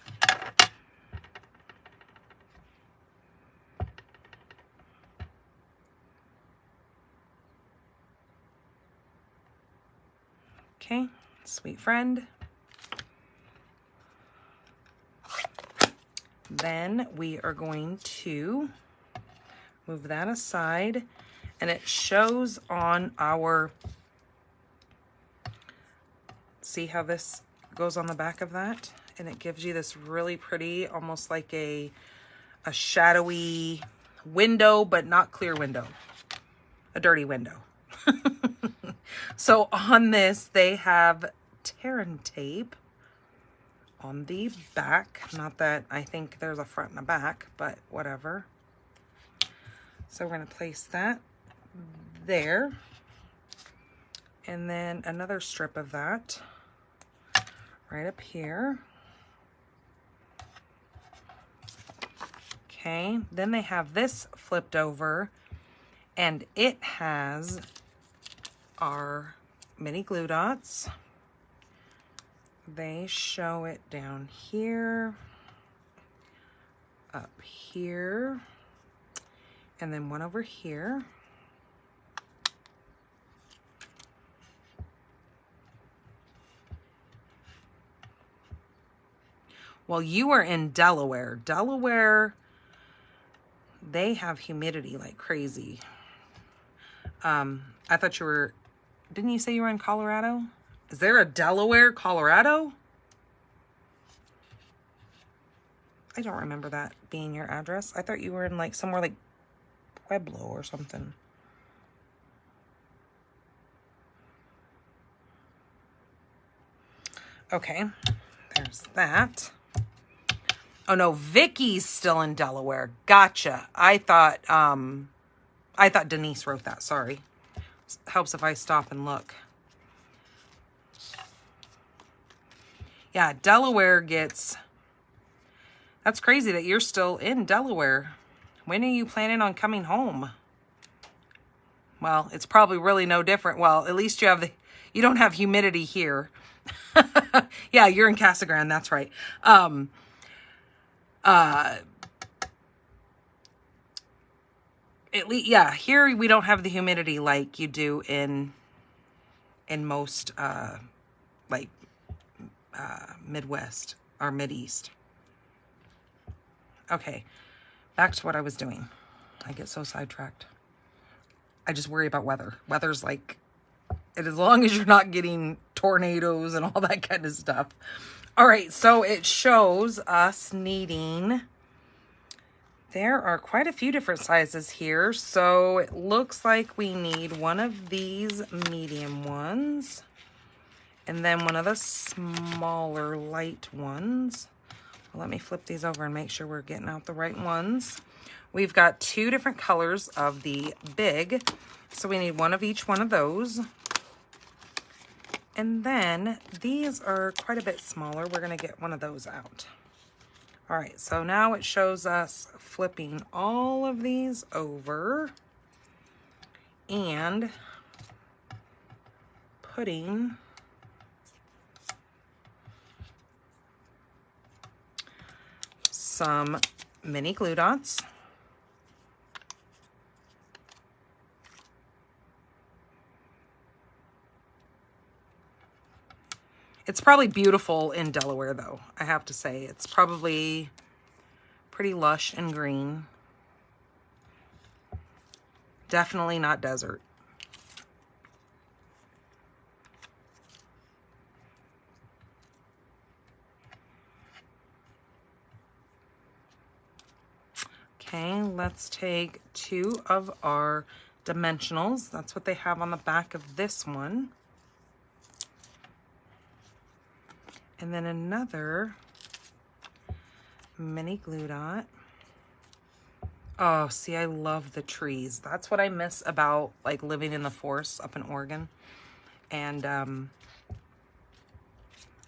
Okay, Sweet Friend. Then we are going to move that aside, and it shows on our, see how this goes on the back of that? And it gives you this really pretty, almost like a shadowy window, but not clear window, a dirty window. So on this, they have Terran tape on the back. Not that I think there's a front and a back, but whatever. So we're going to place that there. And then another strip of that right up here. Okay, then they have this flipped over, and it has our mini glue dots. They show it down here, up here, and then one over here. Well, you are in Delaware. Delaware, they have humidity like crazy. I thought you were, didn't you say you were in Colorado? Is there a Delaware, Colorado? I don't remember that being your address. I thought you were in like somewhere like Pueblo or something. Okay, there's that. Oh no, Vicky's still in Delaware. Gotcha. I thought Denise wrote that. Sorry. Helps if I stop and look. Yeah, Delaware gets... That's crazy that you're still in Delaware. When are you planning on coming home? Well, it's probably really no different. Well, at least you don't have humidity here. Yeah, you're in Casa Grande. That's right. Yeah, here we don't have the humidity like you do in most Midwest or Mideast. Okay, back to what I was doing. I get so sidetracked. I just worry about weather. Weather's like, as long as you're not getting tornadoes and all that kind of stuff. All right, so it shows us needing, there are quite a few different sizes here. So it looks like we need one of these medium ones, and then one of the smaller light ones. Well, let me flip these over and make sure we're getting out the right ones. We've got two different colors of the big, so we need one of each one of those. And then these are quite a bit smaller. We're going to get one of those out. All right, so now it shows us flipping all of these over and putting some mini glue dots. It's probably beautiful in Delaware, though, I have to say. It's probably pretty lush and green. Definitely not desert. Okay, let's take two of our dimensionals. That's what they have on the back of this one. And then another mini glue dot. Oh, see, I love the trees. That's what I miss about like living in the forest up in Oregon. And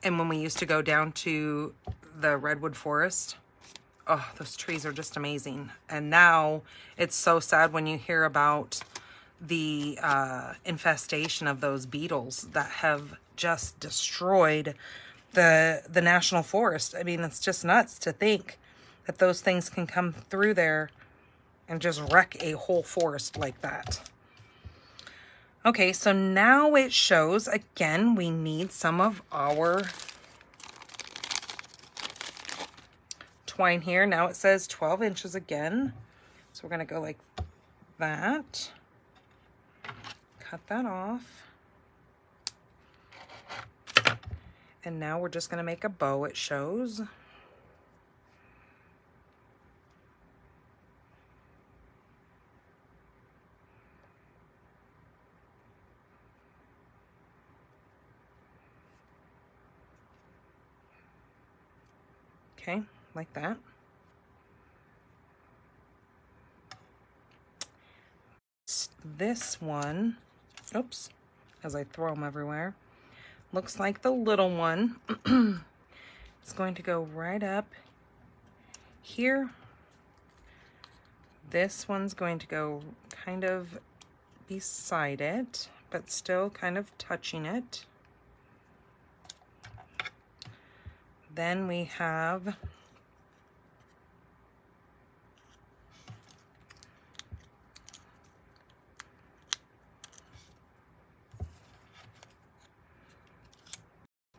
when we used to go down to the redwood forest, oh, those trees are just amazing. And now it's so sad when you hear about the infestation of those beetles that have just destroyed the national forest. I mean, it's just nuts to think that those things can come through there and just wreck a whole forest like that. Okay, so now it shows, again, we need some of our twine here. Now it says 12 inches again. So we're gonna go like that. Cut that off. And now we're just gonna make a bow, it shows. Okay, like that. This one, oops, as I throw them everywhere, looks like the little one. It's going to go right up here. This one's going to go kind of beside it, but still kind of touching it. Then we have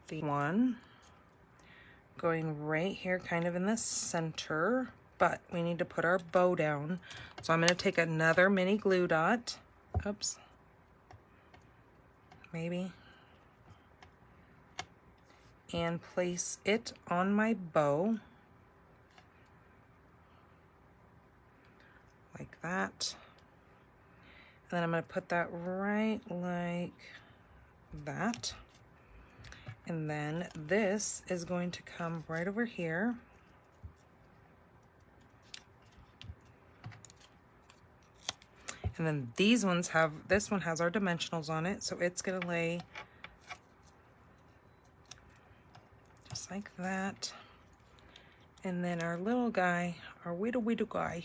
the one going right here, kind of in the center, but we need to put our bow down. So I'm going to take another mini glue dot. Oops. Maybe. And place it on my bow. Like that. And then I'm going to put that right like that. And then this is going to come right over here. And then these ones have, this one has our dimensionals on it, so it's going to lay just like that. And then our little guy, our weedle guy,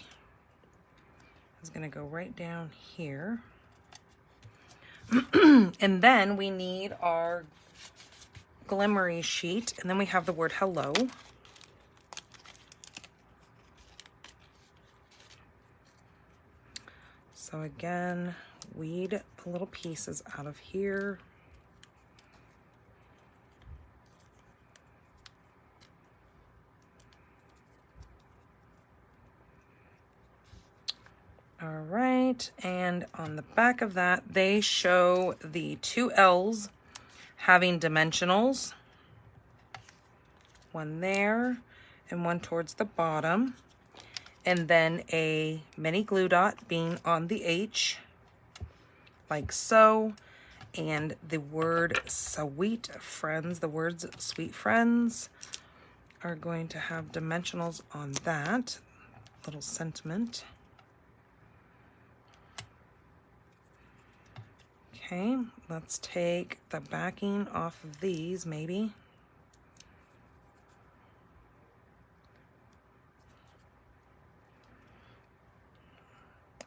is going to go right down here. And then we need our glimmery sheet, and then we have the word hello. So again, weed the little pieces out of here. All right, and on the back of that, they show the two L's having dimensionals. One there and one towards the bottom. And then a mini glue dot being on the H, like so. And the word sweet friends, the words sweet friends are going to have dimensionals on that little sentiment. Okay, let's take the backing off of these maybe.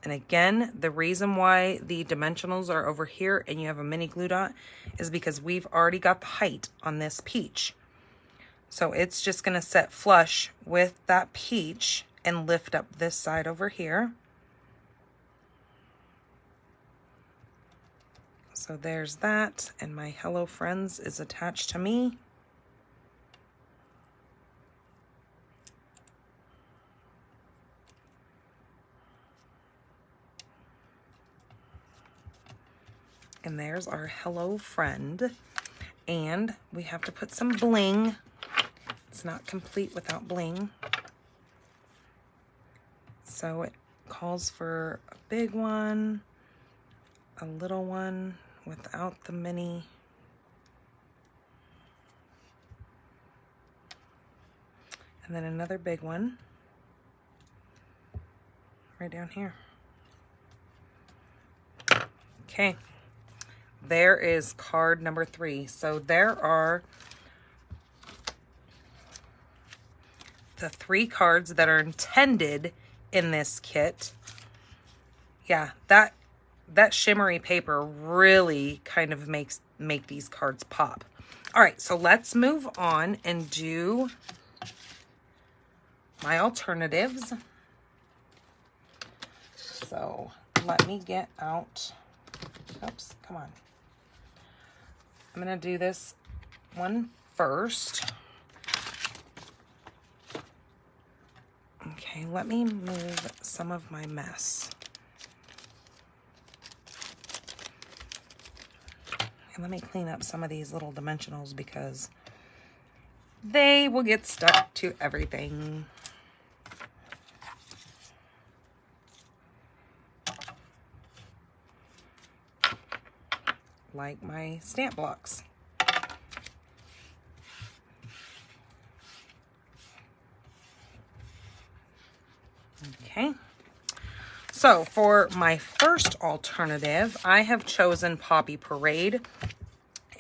And again, the reason why the dimensionals are over here and you have a mini glue dot is because we've already got the height on this peach. So it's just going to set flush with that peach and lift up this side over here. So there's that, and my hello friends is attached to me. And there's our hello friend. And we have to put some bling. It's not complete without bling. So it calls for a big one, a little one without the mini. And then another big one right down here. Okay, there is card number 3. So there are the 3 cards that are intended in this kit. Yeah, that shimmery paper really kind of make these cards pop. All right, so let's move on and do my alternatives. So let me get out, oops, come on. I'm gonna do this one first. Okay, let me move some of my mess. And let me clean up some of these little dimensionals because they will get stuck to everything. Like my stamp blocks. Okay, so for my first alternative, I have chosen Poppy Parade,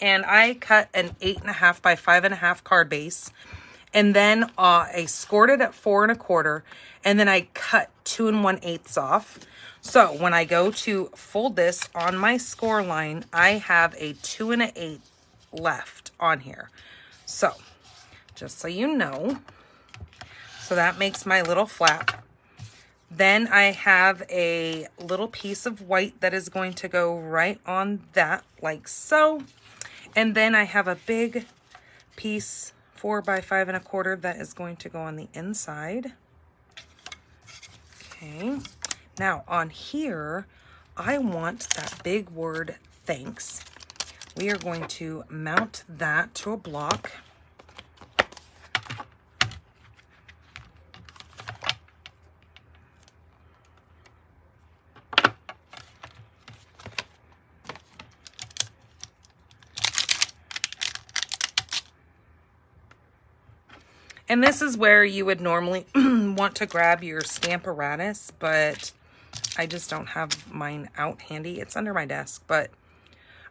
and I cut an 8.5 by 5.5 card base, and then I scored it at 4 1/4, and then I cut 2 1/8 off. So when I go to fold this on my score line, I have a 2 1/8 left on here. So just so you know, so that makes my little flap. Then I have a little piece of white that is going to go right on that, like so. And then I have a big piece, 4 by 5 1/4, that is going to go on the inside. Okay. Now on here, I want that big word, thanks. We are going to mount that to a block. And this is where you would normally want to grab your Stamparatus, but I just don't have mine out handy. It's under my desk, but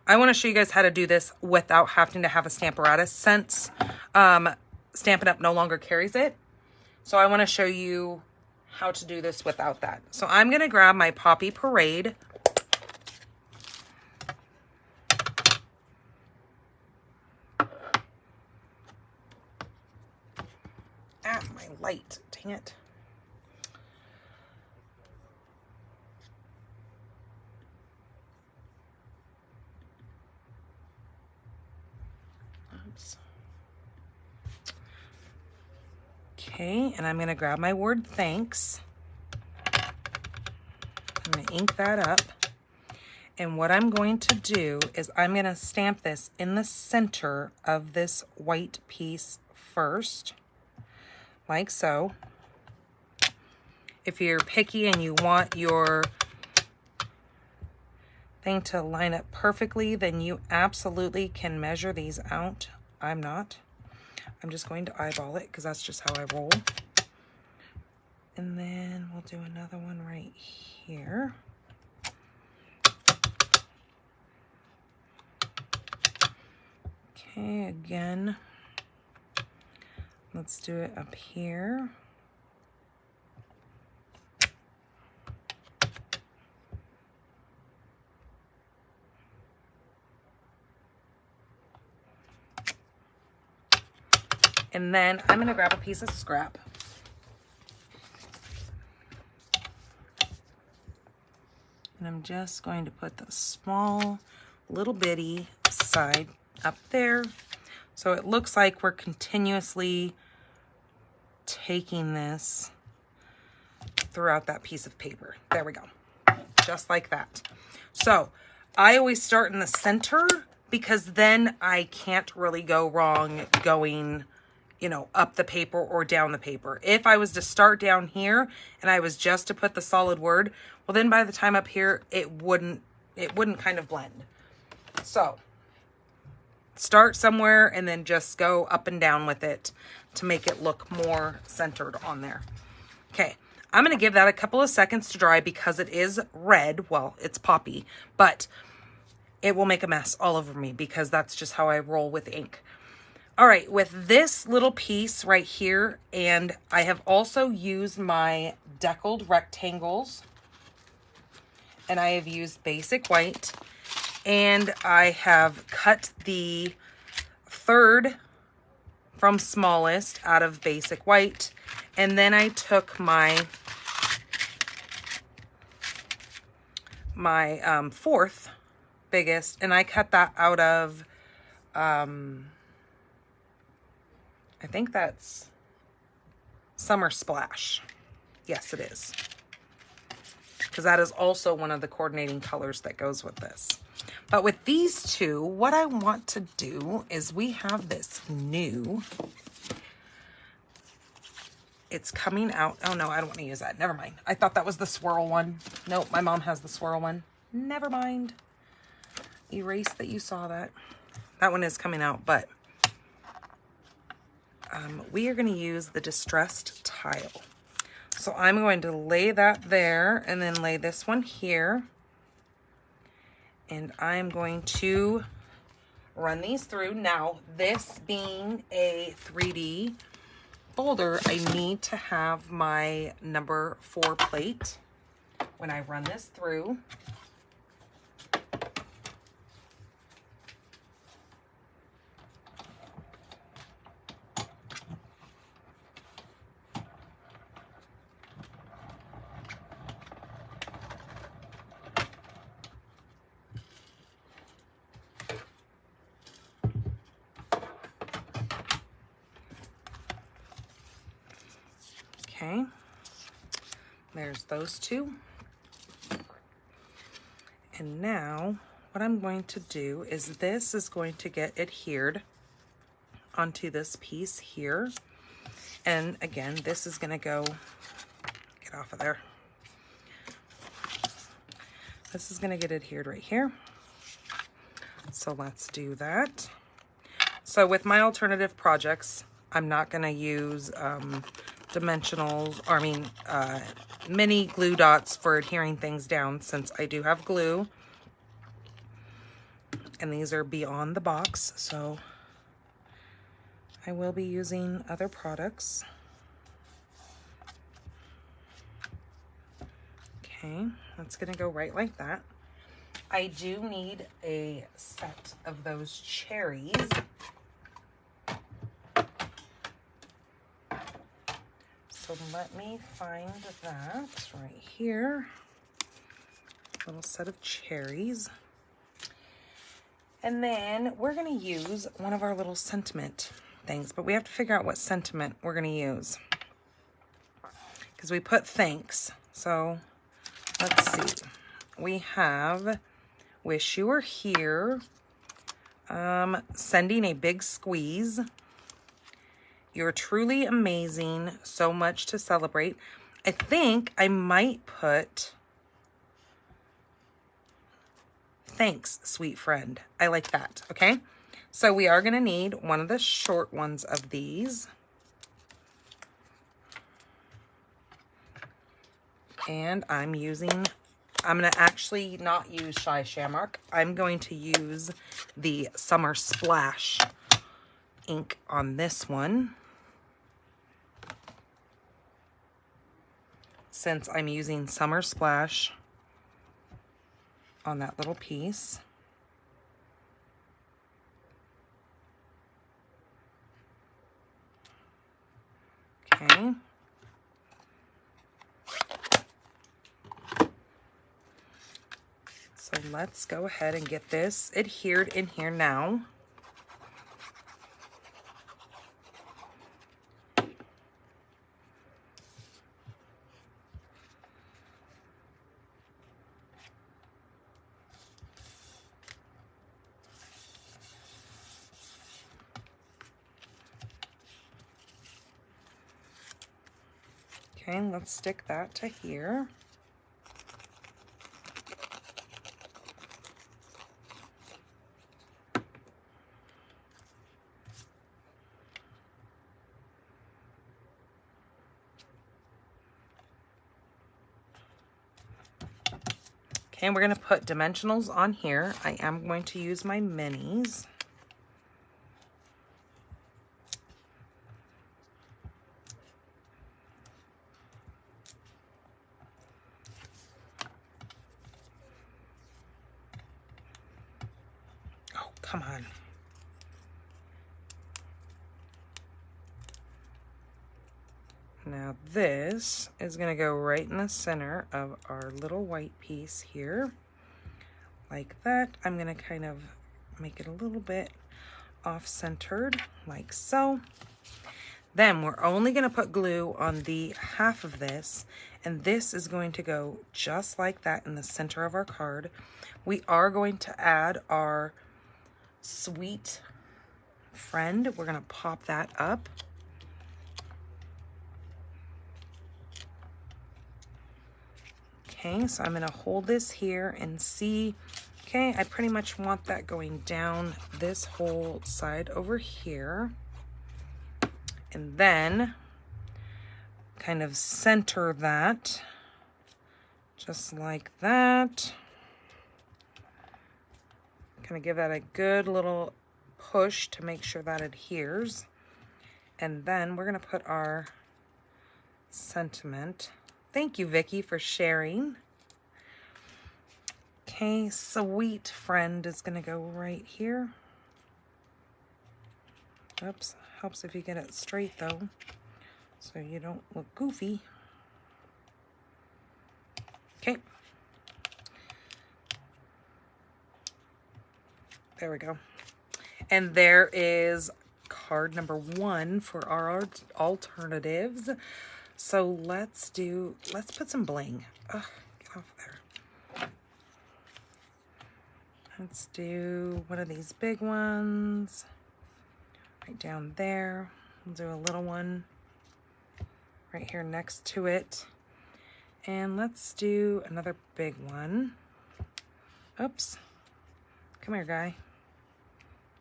I want to show you guys how to do this without having to have a Stamparatus since Stampin' Up! No longer carries it. So I want to show you how to do this without that. So I'm going to grab my Poppy Parade. Ah, my light, dang it. Oops. Okay, and I'm going to grab my word thanks. I'm going to ink that up. And what I'm going to do is I'm going to stamp this in the center of this white piece first, like so. If you're picky and you want your thing to line up perfectly, then you absolutely can measure these out. I'm not. I'm just going to eyeball it because that's just how I roll. And then we'll do another one right here. Okay, again, let's do it up here. And then I'm going to grab a piece of scrap. And I'm just going to put the small little bitty side up there. So it looks like we're continuously taking this throughout that piece of paper. There we go. Just like that. So I always start in the center because then I can't really go wrong going, you know, up the paper or down the paper. If I was to start down here and I was just to put the solid word, well then by the time up here, it wouldn't kind of blend. So start somewhere and then just go up and down with it to make it look more centered on there. Okay, I'm going to give that a couple of seconds to dry because it is red. Well, it's poppy, but it will make a mess all over me because that's just how I roll with ink. All right, with this little piece right here, and I have also used my deckled rectangles, and I have used basic white, and I have cut the third from smallest out of basic white, and then I took my fourth biggest, and I cut that out of I think that's Summer Splash. Yes, it is. Because that is also one of the coordinating colors that goes with this. But with these two, what I want to do is we have this new, it's coming out. Oh no, I don't want to use that. Never mind. I thought that was the swirl one. Nope, my mom has the swirl one. Never mind. Erase that you saw that. That one is coming out, but we are going to use the distressed tile. So I'm going to lay that there and then lay this one here. And I'm going to run these through. Now, this being a 3D folder, I need to have my number 4 plate when I run this through. Okay, there's those two. And now what I'm going to do is this is going to get adhered onto this piece here. And again, this is going to go, get off of there. This is going to get adhered right here. So let's do that. So with my alternative projects, I'm not going to use dimensionals, or I mean mini glue dots for adhering things down, since I do have glue, and these are beyond the box, so I will be using other products. Okay, that's gonna go right like that. I do need a set of those cherries. So let me find that right here. Little set of cherries. And then we're gonna use one of our little sentiment things, but we have to figure out what sentiment we're gonna use. Because we put thanks. So let's see. We have wish you were here. Sending a big squeeze. You're truly amazing. So much to celebrate. I think I might put thanks, sweet friend. I like that. Okay. So we are going to need one of the short ones of these. And I'm going to actually not use Shy Shamrock. I'm going to use the Summer Splash ink on this one, since I'm using Summer Splash on that little piece. Okay. So let's go ahead and get this adhered in here now. Okay, let's stick that to here. Okay, we're going to put dimensionals on here. I am going to use my minis. Oh, come on. Now this is going to go right in the center of our little white piece here. Like that. I'm going to kind of make it a little bit off-centered, like so. Then we're only going to put glue on the half of this, and this is going to go just like that in the center of our card. We are going to add our sweet friend. We're going to pop that up. Okay, so I'm going to hold this here and see. Okay, I pretty much want that going down this whole side over here. And then kind of center that just like that. Kind of give that a good little push to make sure that adheres. And then we're going to put our sentiment. Thank you, Vicky, for sharing. Okay, sweet friend is going to go right here. Oops, helps if you get it straight though, so you don't look goofy. Okay. There we go. And there is card number 1 for our alternatives. So let's put some bling. Ugh, get off there. Let's do one of these big ones right down there. We'll do a little one right here next to it. And let's do another big one. Oops. Come here, guy.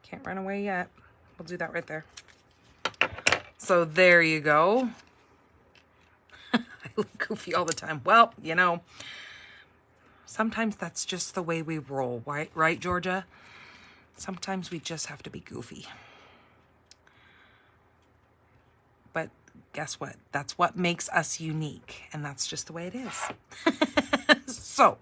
Can't run away yet. We'll do that right there. So there you go. I look goofy all the time. Well, you know, sometimes that's just the way we roll, right, Georgia? Sometimes we just have to be goofy. But guess what? That's what makes us unique, and that's just the way it is. So,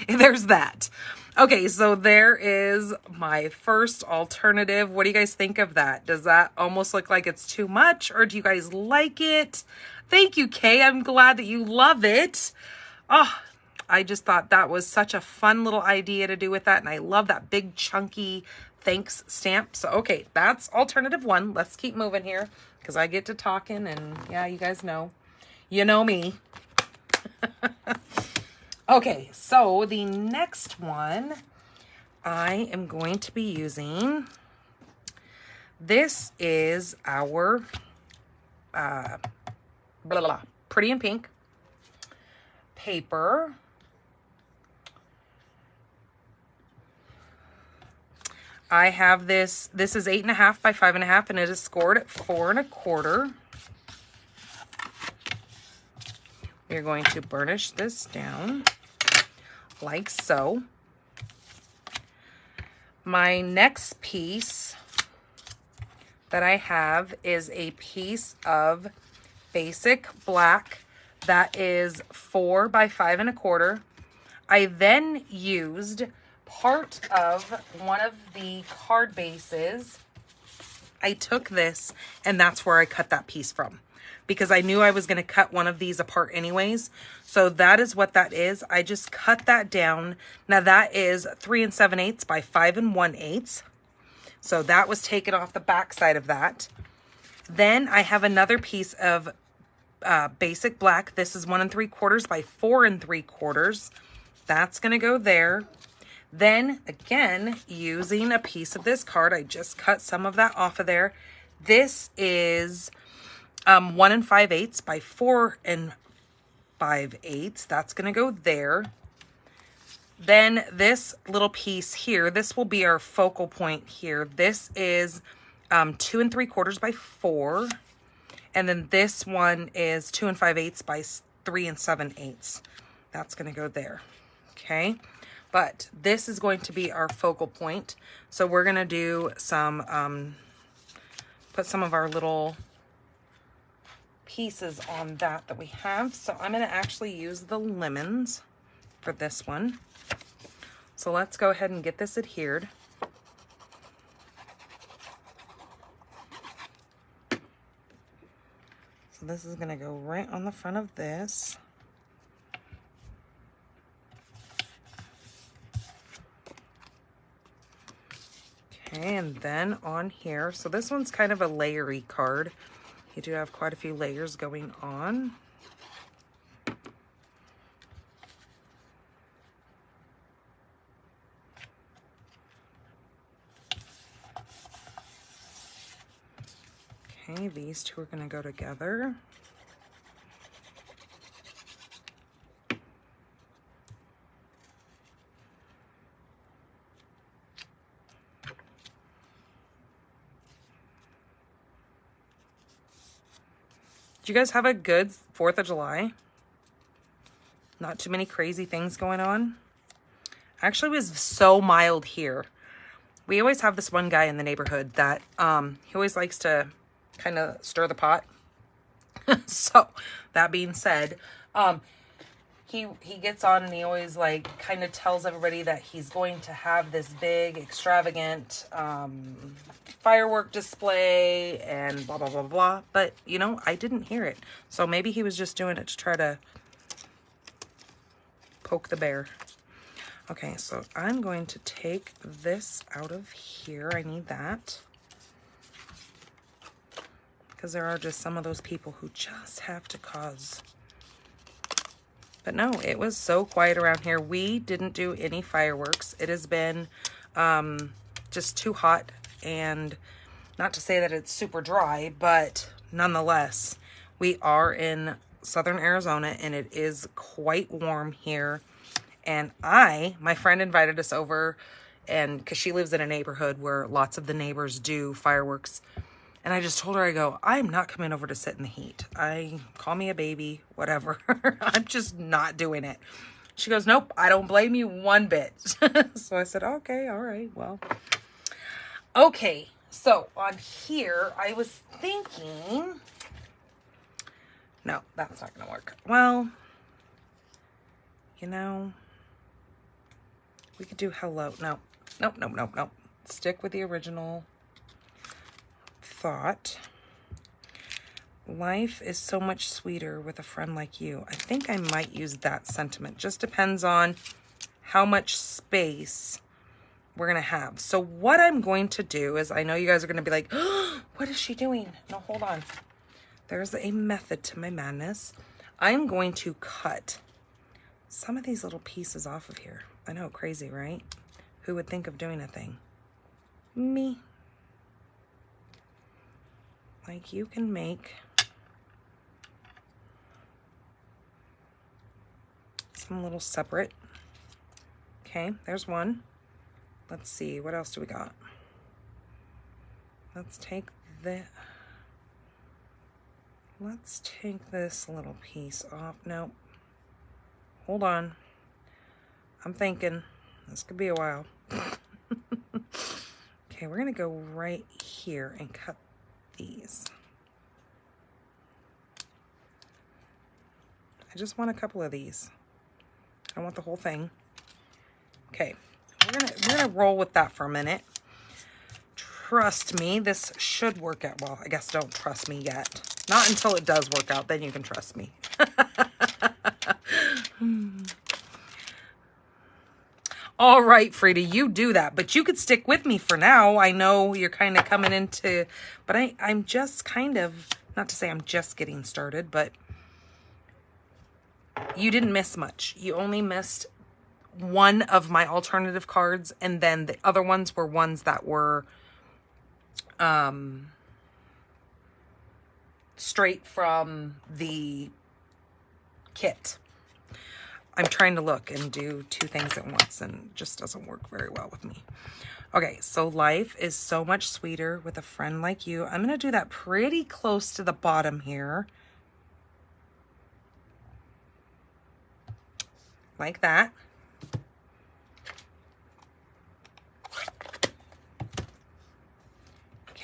there's that. Okay, so there is my first alternative. What do you guys think of that? Does that almost look like it's too much, or do you guys like it? Thank you, Kay. I'm glad that you love it. Oh, I just thought that was such a fun little idea to do with that, and I love that big chunky thanks stamp. So, okay, that's alternative 1. Let's keep moving here, because I get to talking, and yeah, you guys know. You know me. Okay, so the next one, I am going to be using, this is our Pretty in Pink paper. I have this is 8.5 by 5.5, and it is scored at 4 1/4. We're going to burnish this down like so. My next piece that I have is a piece of basic black that is 4 by 5 1/4. I then used part of one of the card bases. I took this, and that's where I cut that piece from, because I knew I was going to cut one of these apart anyways. So that is what that is. I just cut that down. Now that is 3 7/8 by 5 1/8. So that was taken off the back side of that. Then I have another piece of basic black. This is 1 3/4 by 4 3/4. That's going to go there. Then again, using a piece of this card, I just cut some of that off of there. This is 1 5/8 by 4 5/8. That's going to go there. Then this little piece here, this will be our focal point here. This is 2 3/4 by 4. And then this one is 2 5/8 by 3 7/8. That's going to go there. Okay, but this is going to be our focal point. So we're gonna do some, put some of our little pieces on that we have. So I'm gonna actually use the lemons for this one. So let's go ahead and get this adhered. So this is gonna go right on the front of this. Okay, and then on here, so this one's kind of a layery card. You do have quite a few layers going on. Okay, these two are going to go together. Did you guys have a good 4th of July? Not too many crazy things going on? Actually, it was so mild here. We always have this one guy in the neighborhood that he always likes to kind of stir the pot. So that being said, he gets on and he always like kind of tells everybody that he's going to have this big extravagant firework display and blah blah blah blah, but you know, I didn't hear it. So maybe he was just doing it to try to poke the bear. Okay, so I'm going to take this out of here. I need that. Because there are just some of those people who just have to cause. But no, it was so quiet around here. We didn't do any fireworks. It has been just too hot, and not to say that it's super dry, but nonetheless, we are in southern Arizona and it is quite warm here. And my friend invited us over, and because she lives in a neighborhood where lots of the neighbors do fireworks. And I just told her, I go, I'm not coming over to sit in the heat. Call me a baby, whatever. I'm just not doing it. She goes, nope, I don't blame you one bit. So I said, okay, all right, well. Okay, so on here, I was thinking, no, that's not gonna work. Well, you know, we could do hello. No, nope, nope, nope, nope. Stick with the original thought. Life is so much sweeter with a friend like you. I think I might use that sentiment. Just depends on how much space we're gonna have. So what I'm going to do is, I know you guys are gonna be like, oh, what is she doing? No, hold on. There's a method to my madness. I'm going to cut some of these little pieces off of here. I know, crazy, right? Who would think of doing a thing? Me. Like, you can make some little separate. Okay, there's one. Let's see, what else do we got? Let's take this little piece off. Nope. Hold on. I'm thinking this could be a while. Okay, we're gonna go right here and cut these. I just want a couple of these. I don't want the whole thing. Okay, we're gonna roll with that for a minute. Trust me, this should work out. Well, I guess don't trust me yet. Not until it does work out, then you can trust me. All right, Frida, you do that, but you could stick with me for now. I know you're kind of coming into, but I'm just kind of, not to say I'm just getting started, but you didn't miss much. You only missed one of my alternative cards, and then the other ones were ones that were straight from the kit. I'm trying to look and do two things at once, and it just doesn't work very well with me. Okay, so life is so much sweeter with a friend like you. I'm going to do that pretty close to the bottom here. Like that.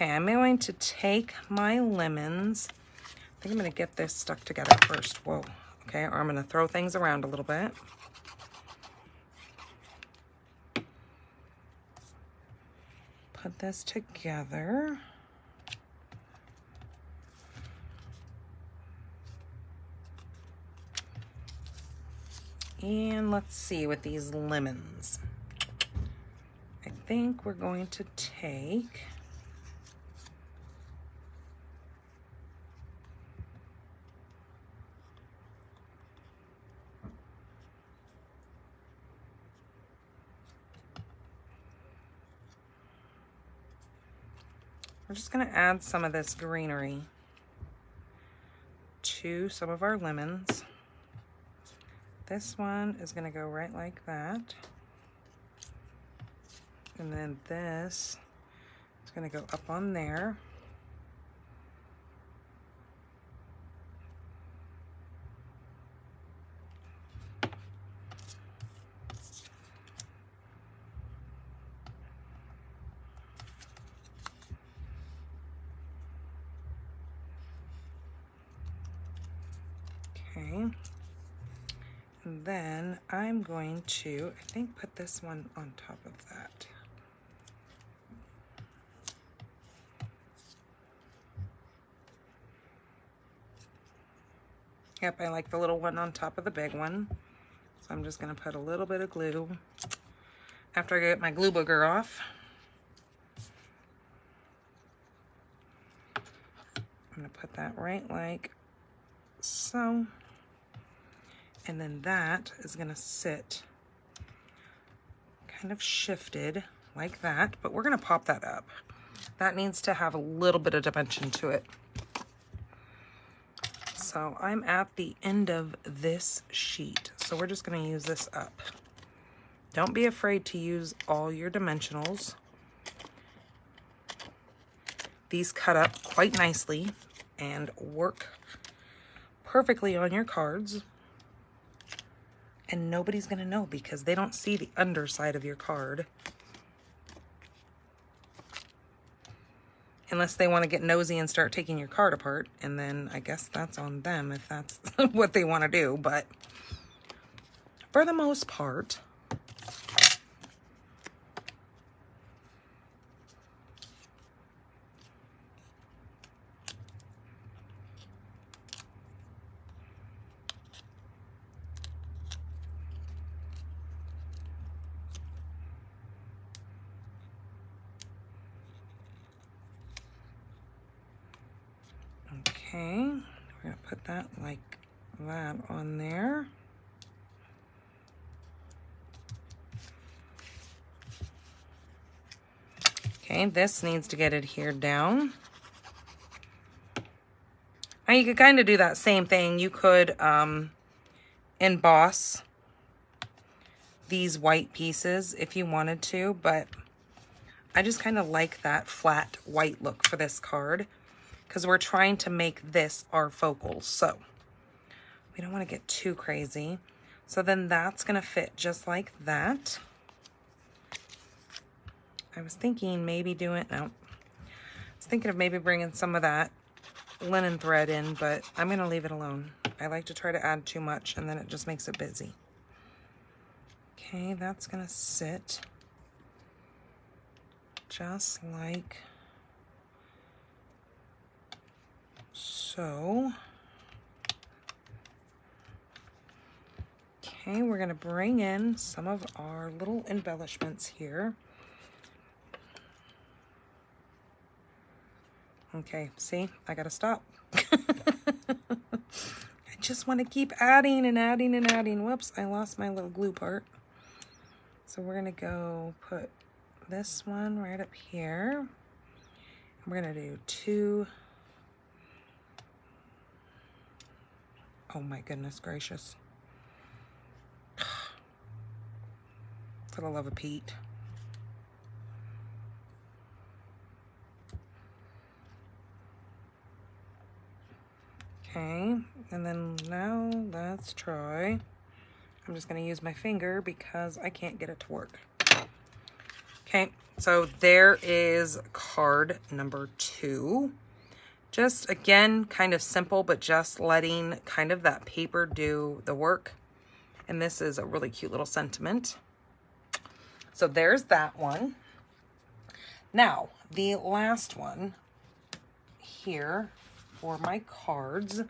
Okay, I'm going to take my lemons. I think I'm going to get this stuck together first. Whoa. Okay, or I'm going to throw things around a little bit. Put this together. And let's see with these lemons. I think we're going to take we're just going to add some of this greenery to some of our lemons. This one is going to go right like that. And then this is going to go up on there. Okay. And then I'm going to, I think, put this one on top of that. Yep, I like the little one on top of the big one. So I'm just going to put a little bit of glue after I get my glue booger off. I'm going to put that right like so. And then that is going to sit kind of shifted like that, but we're going to pop that up. That needs to have a little bit of dimension to it. So I'm at the end of this sheet, so we're just going to use this up. Don't be afraid to use all your dimensionals. These cut up quite nicely and work perfectly on your cards. And nobody's going to know because they don't see the underside of your card. Unless they want to get nosy and start taking your card apart. And then I guess that's on them if that's what they want to do. But for the most part, okay, we're going to put that like that on there. Okay, this needs to get adhered down. Now you could kind of do that same thing. You could emboss these white pieces if you wanted to, but I just kind of like that flat white look for this card because we're trying to make this our focal. So we don't want to get too crazy. So then that's going to fit just like that. I was thinking maybe doing, no, I was thinking of maybe bringing some of that linen thread in, but I'm going to leave it alone. I like to try to add too much and then it just makes it busy. Okay, that's going to sit just like so. Okay, we're going to bring in some of our little embellishments here. Okay, see, I got to stop. I just want to keep adding and adding and adding. Whoops, I lost my little glue part. So we're going to go put this one right up here. We're going to do two. Oh my goodness gracious. For the love of Pete. Okay, and then now let's try. I'm just going to use my finger because I can't get it to work. Okay, so there is card number 2. Just again, kind of simple, but just letting kind of that paper do the work. And this is a really cute little sentiment. So there's that one. Now, the last one here for my cards.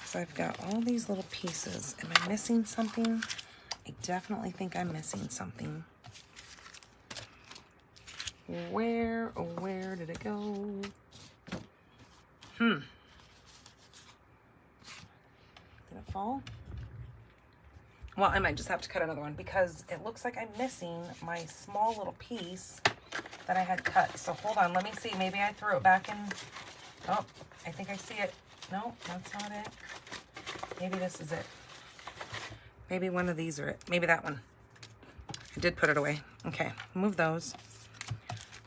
So I've got all these little pieces. Am I missing something? I definitely think I'm missing something. Where did it go? Did it fall? Well, I might just have to cut another one because it looks like I'm missing my small little piece that I had cut. So hold on, let me see. Maybe I threw it back in. Oh, I think I see it. No, that's not it. Maybe this is it. Maybe one of these are it. Maybe that one. I did put it away. Okay, move those.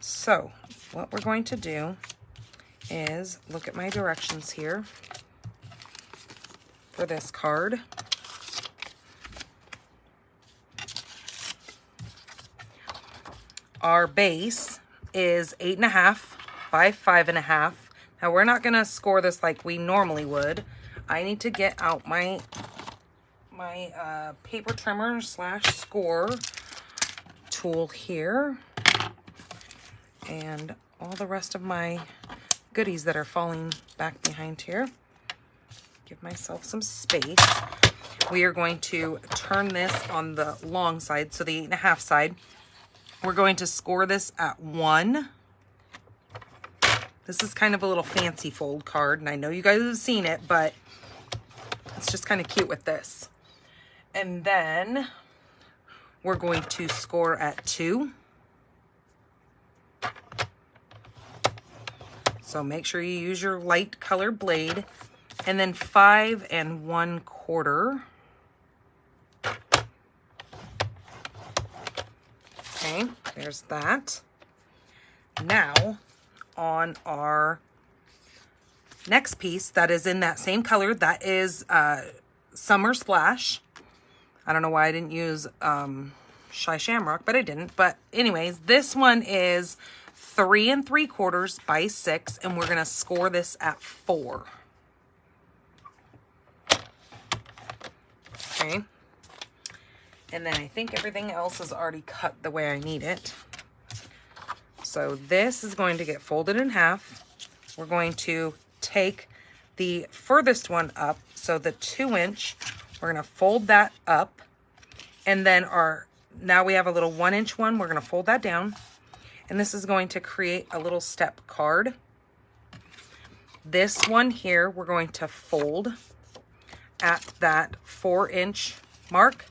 So what we're going to do is look at my directions here for this card. Our base is 8.5 by 5.5. Now we're not gonna score this like we normally would. I need to get out my paper trimmer / score tool here, and all the rest of my goodies that are falling back behind here. Give myself some space. We are going to turn this on the long side, so the 8.5 side. We're going to score this at 1. This is kind of a little fancy fold card, and I know you guys have seen it, but it's just kind of cute with this. And then we're going to score at 2. So make sure you use your light color blade. And then 5 1/4. Okay, there's that. Now, on our next piece that is in that same color, that is Summer Splash. I don't know why I didn't use Shy Shamrock, but I didn't. But anyways, this one is 3 3/4 by 6, and we're gonna score this at 4. Okay. And then I think everything else is already cut the way I need it. So this is going to get folded in half. We're going to take the furthest one up, so the 2-inch, we're gonna fold that up. And then now we have a little 1-inch one, we're gonna fold that down. And this is going to create a little step card. This one here, we're going to fold at that 4-inch mark.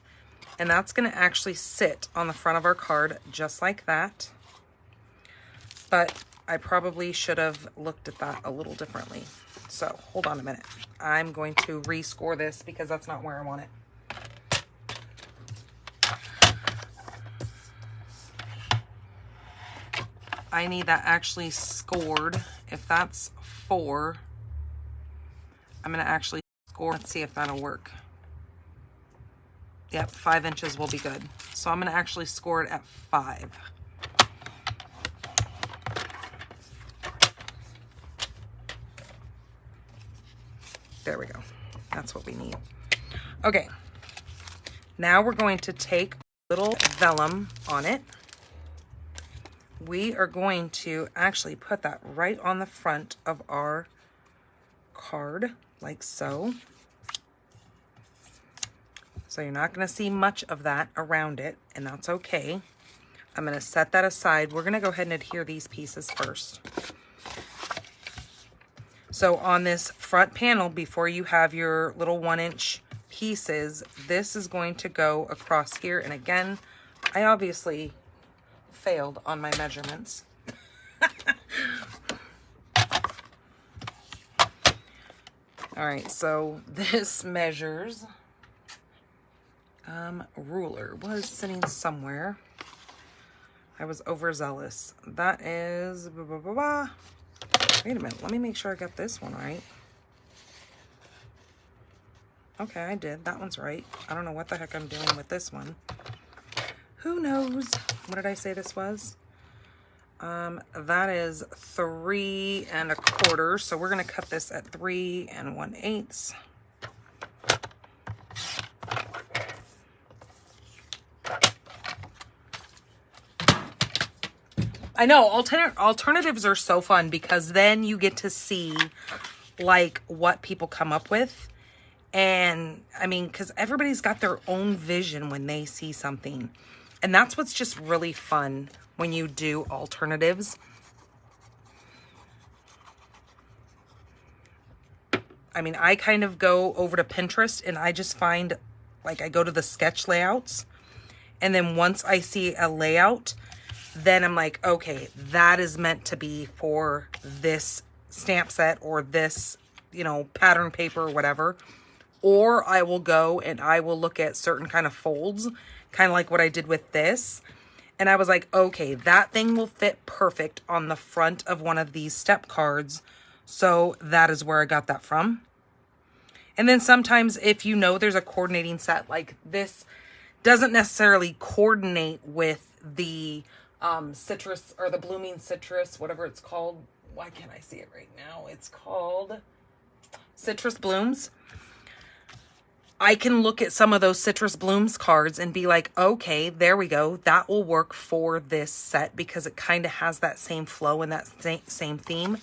And that's going to actually sit on the front of our card just like that. But I probably should have looked at that a little differently. So hold on a minute. I'm going to rescore this because that's not where I want it. I need that actually scored. If that's 4, I'm going to actually score. Let's see if that'll work. Yep, 5 inches will be good. So I'm going to actually score it at 5. There we go. That's what we need. Okay. Now we're going to take a little vellum on it. We are going to actually put that right on the front of our card, like so. So you're not going to see much of that around it, and that's okay. I'm going to set that aside. We're going to go ahead and adhere these pieces first. So on this front panel, before you have your little 1-inch pieces, this is going to go across here. And again, I obviously failed on my measurements. All right, so this measures... ruler was sitting somewhere. I was overzealous. That is... Wait a minute. Let me make sure I got this one right. Okay, I did. That one's right. I don't know what the heck I'm doing with this one. Who knows? What did I say this was? That is 3 1/4. So we're going to cut this at 3 1/8. I know alternatives are so fun because then you get to see like what people come up with. And I mean, because everybody's got their own vision when they see something. And that's what's just really fun when you do alternatives. I mean, I kind of go over to Pinterest and I just find, like, I go to the sketch layouts. And then once I see a layout, then I'm like, okay, that is meant to be for this stamp set or this, you know, pattern paper or whatever. Or I will go and I will look at certain kind of folds, kind of like what I did with this. And I was like, okay, that thing will fit perfect on the front of one of these step cards. So that is where I got that from. And then sometimes if you know there's a coordinating set, like this doesn't necessarily coordinate with the citrus or the blooming citrus, whatever it's called. Why can't I see it right now? It's called Citrus Blooms. I can look at some of those Citrus Blooms cards and be like, okay, there we go. That will work for this set because it kind of has that same flow and that same theme.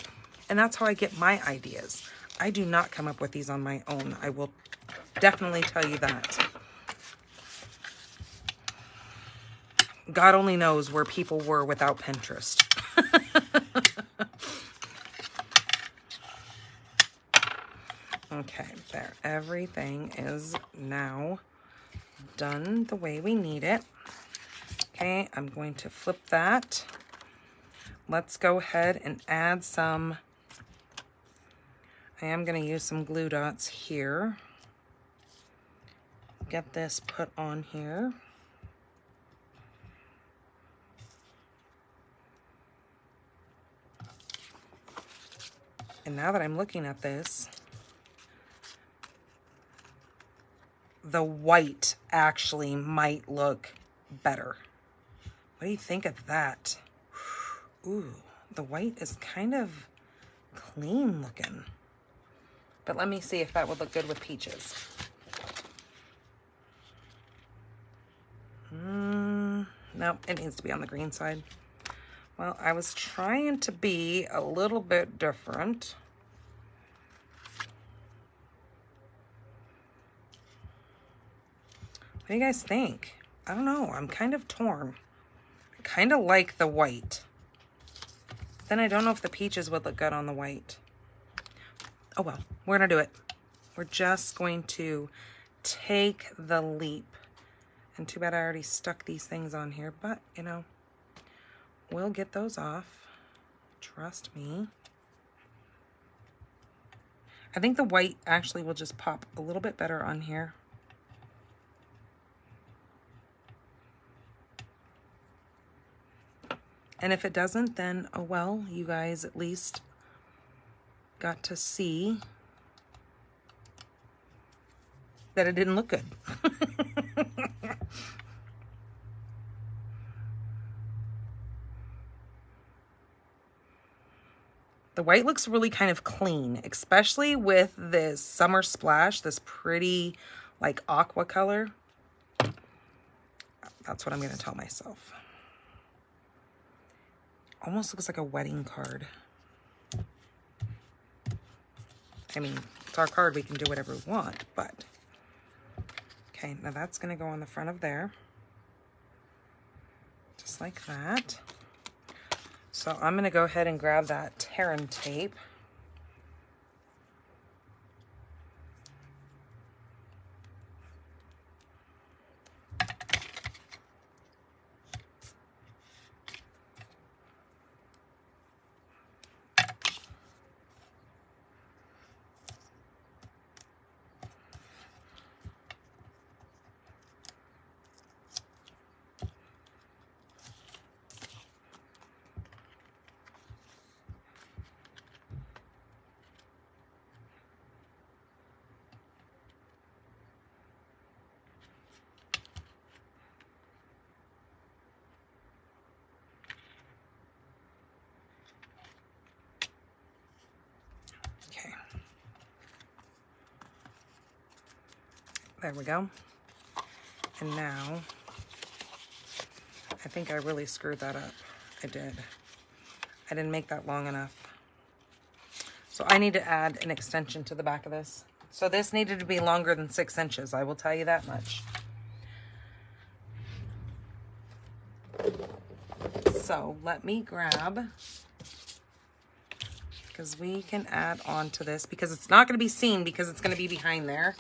And that's how I get my ideas. I do not come up with these on my own. I will definitely tell you that. God only knows where people were without Pinterest. Okay, there. Everything is now done the way we need it. Okay, I'm going to flip that. Let's go ahead and add some. I am going to use some glue dots here. Get this put on here. And now that I'm looking at this, the white actually might look better. What do you think of that? Ooh, the white is kind of clean looking. But let me see if that would look good with peaches. No, it needs to be on the green side. Well, I was trying to be a little bit different. What do you guys think? I don't know. I'm kind of torn. I kind of like the white. Then I don't know if the peaches would look good on the white. Oh well, we're going to do it. We're just going to take the leap. And too bad I already stuck these things on here, but you know, we'll get those off. Trust me. I think the white actually will just pop a little bit better on here. And if it doesn't, then oh well, you guys at least got to see that it didn't look good. The white looks really kind of clean, especially with this summer splash, this pretty like aqua color. That's what I'm going to tell myself. Almost looks like a wedding card. I mean, it's our card. We can do whatever we want, but. Okay, now that's going to go on the front of there. Just like that. So I'm going to go ahead and grab that Terran tape. There we go. And now, I think I really screwed that up. I did. I didn't make that long enough. So I need to add an extension to the back of this. So this needed to be longer than 6 inches, I will tell you that much. So let me grab, because we can add on to this, because it's not going to be seen because it's going to be behind there.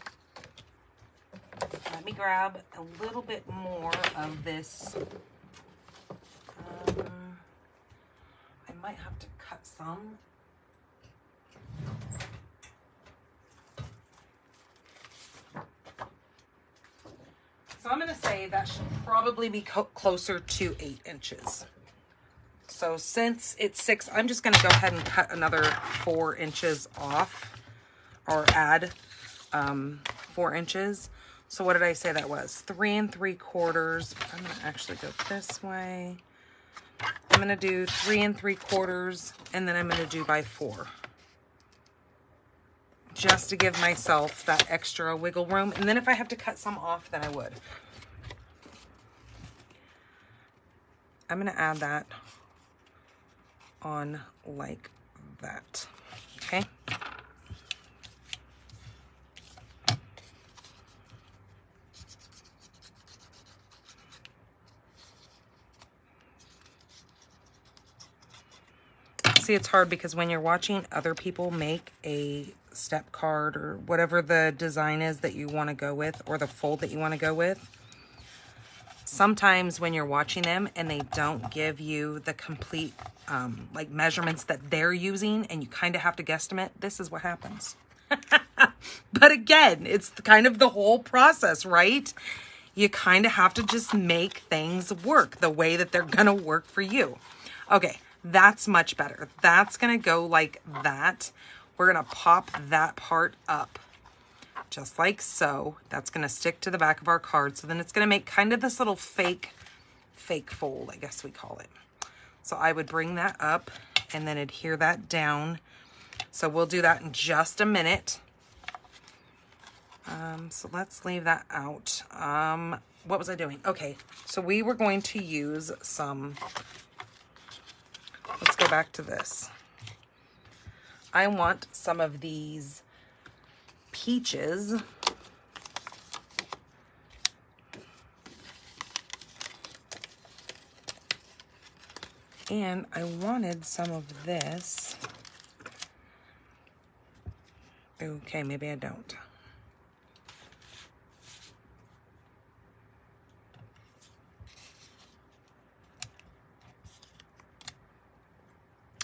Let me grab a little bit more of this. I might have to cut some. So I'm going to say that should probably be closer to 8 inches. So since it's 6, I'm just going to go ahead and cut another 4 inches off, or add 4 inches. So what did I say that was? 3 3/4. I'm going to actually go this way. I'm going to do 3 3/4, and then I'm going to do by 4. Just to give myself that extra wiggle room. And then if I have to cut some off, then I would. I'm going to add that on like that. Okay. See, it's hard because when you're watching other people make a step card or whatever the design is that you want to go with, or the fold that you want to go with, sometimes when you're watching them and they don't give you the complete like measurements that they're using, and you kind of have to guesstimate, this is what happens. But again, it's kind of the whole process, right? You kind of have to just make things work the way that they're gonna work for you. Okay, that's much better. That's gonna go like that. We're gonna pop that part up just like so. That's gonna stick to the back of our card. So then it's gonna make kind of this little fake fold, I guess we call it. So I would bring that up and then adhere that down. So we'll do that in just a minute. So let's leave that out. What was I doing? Okay, so we were going to use some, let's go back to this. I want some of these peaches. And I wanted some of this. Okay, maybe I don't.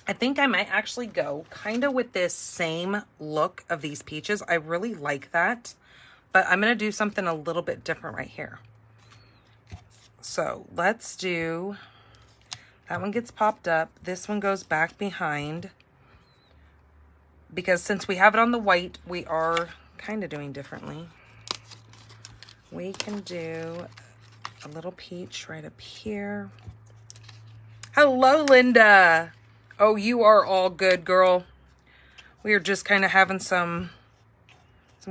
I think I might actually go kind of with this same look of these peaches. I really like that, but I'm going to do something a little bit different right here. So let's do, that one gets popped up. This one goes back behind, because since we have it on the white, we are kind of doing differently. We can do a little peach right up here. Hello, Linda. Oh, you are all good, girl. We are just kind of having some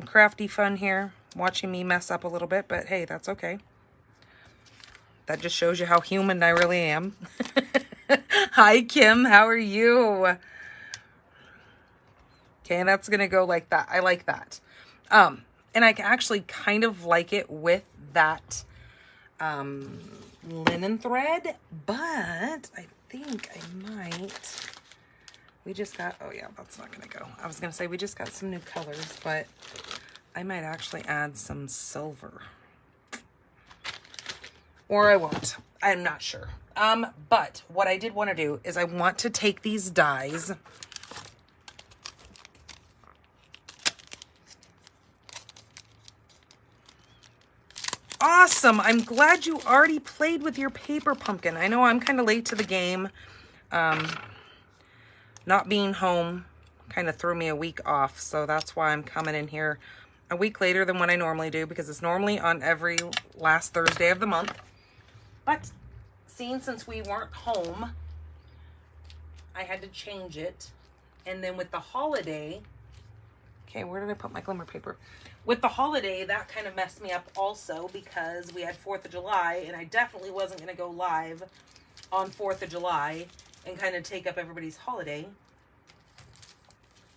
crafty fun here, watching me mess up a little bit, but hey, that's okay. That just shows you how human I really am. Hi, Kim. How are you? Okay, that's going to go like that. I like that. And I can actually kind of like it with that linen thread, but I think I might, we just got, oh yeah, that's not gonna go. I was gonna say we just got some new colors, but I might actually add some silver. Or I won't, I'm not sure. But what I did want to do is I want to take these dies Awesome. I'm glad you already played with your paper pumpkin. I know I'm kind of late to the game. Not being home kind of threw me a week off, so that's why I'm coming in here a week later than what I normally do, because it's normally on every last Thursday of the month. But seeing since we weren't home, I had to change it. And then with the holiday, Okay, where did I put my glimmer paper? With the holiday, that kind of messed me up also because we had 4th of July and I definitely wasn't going to go live on 4th of July and kind of take up everybody's holiday.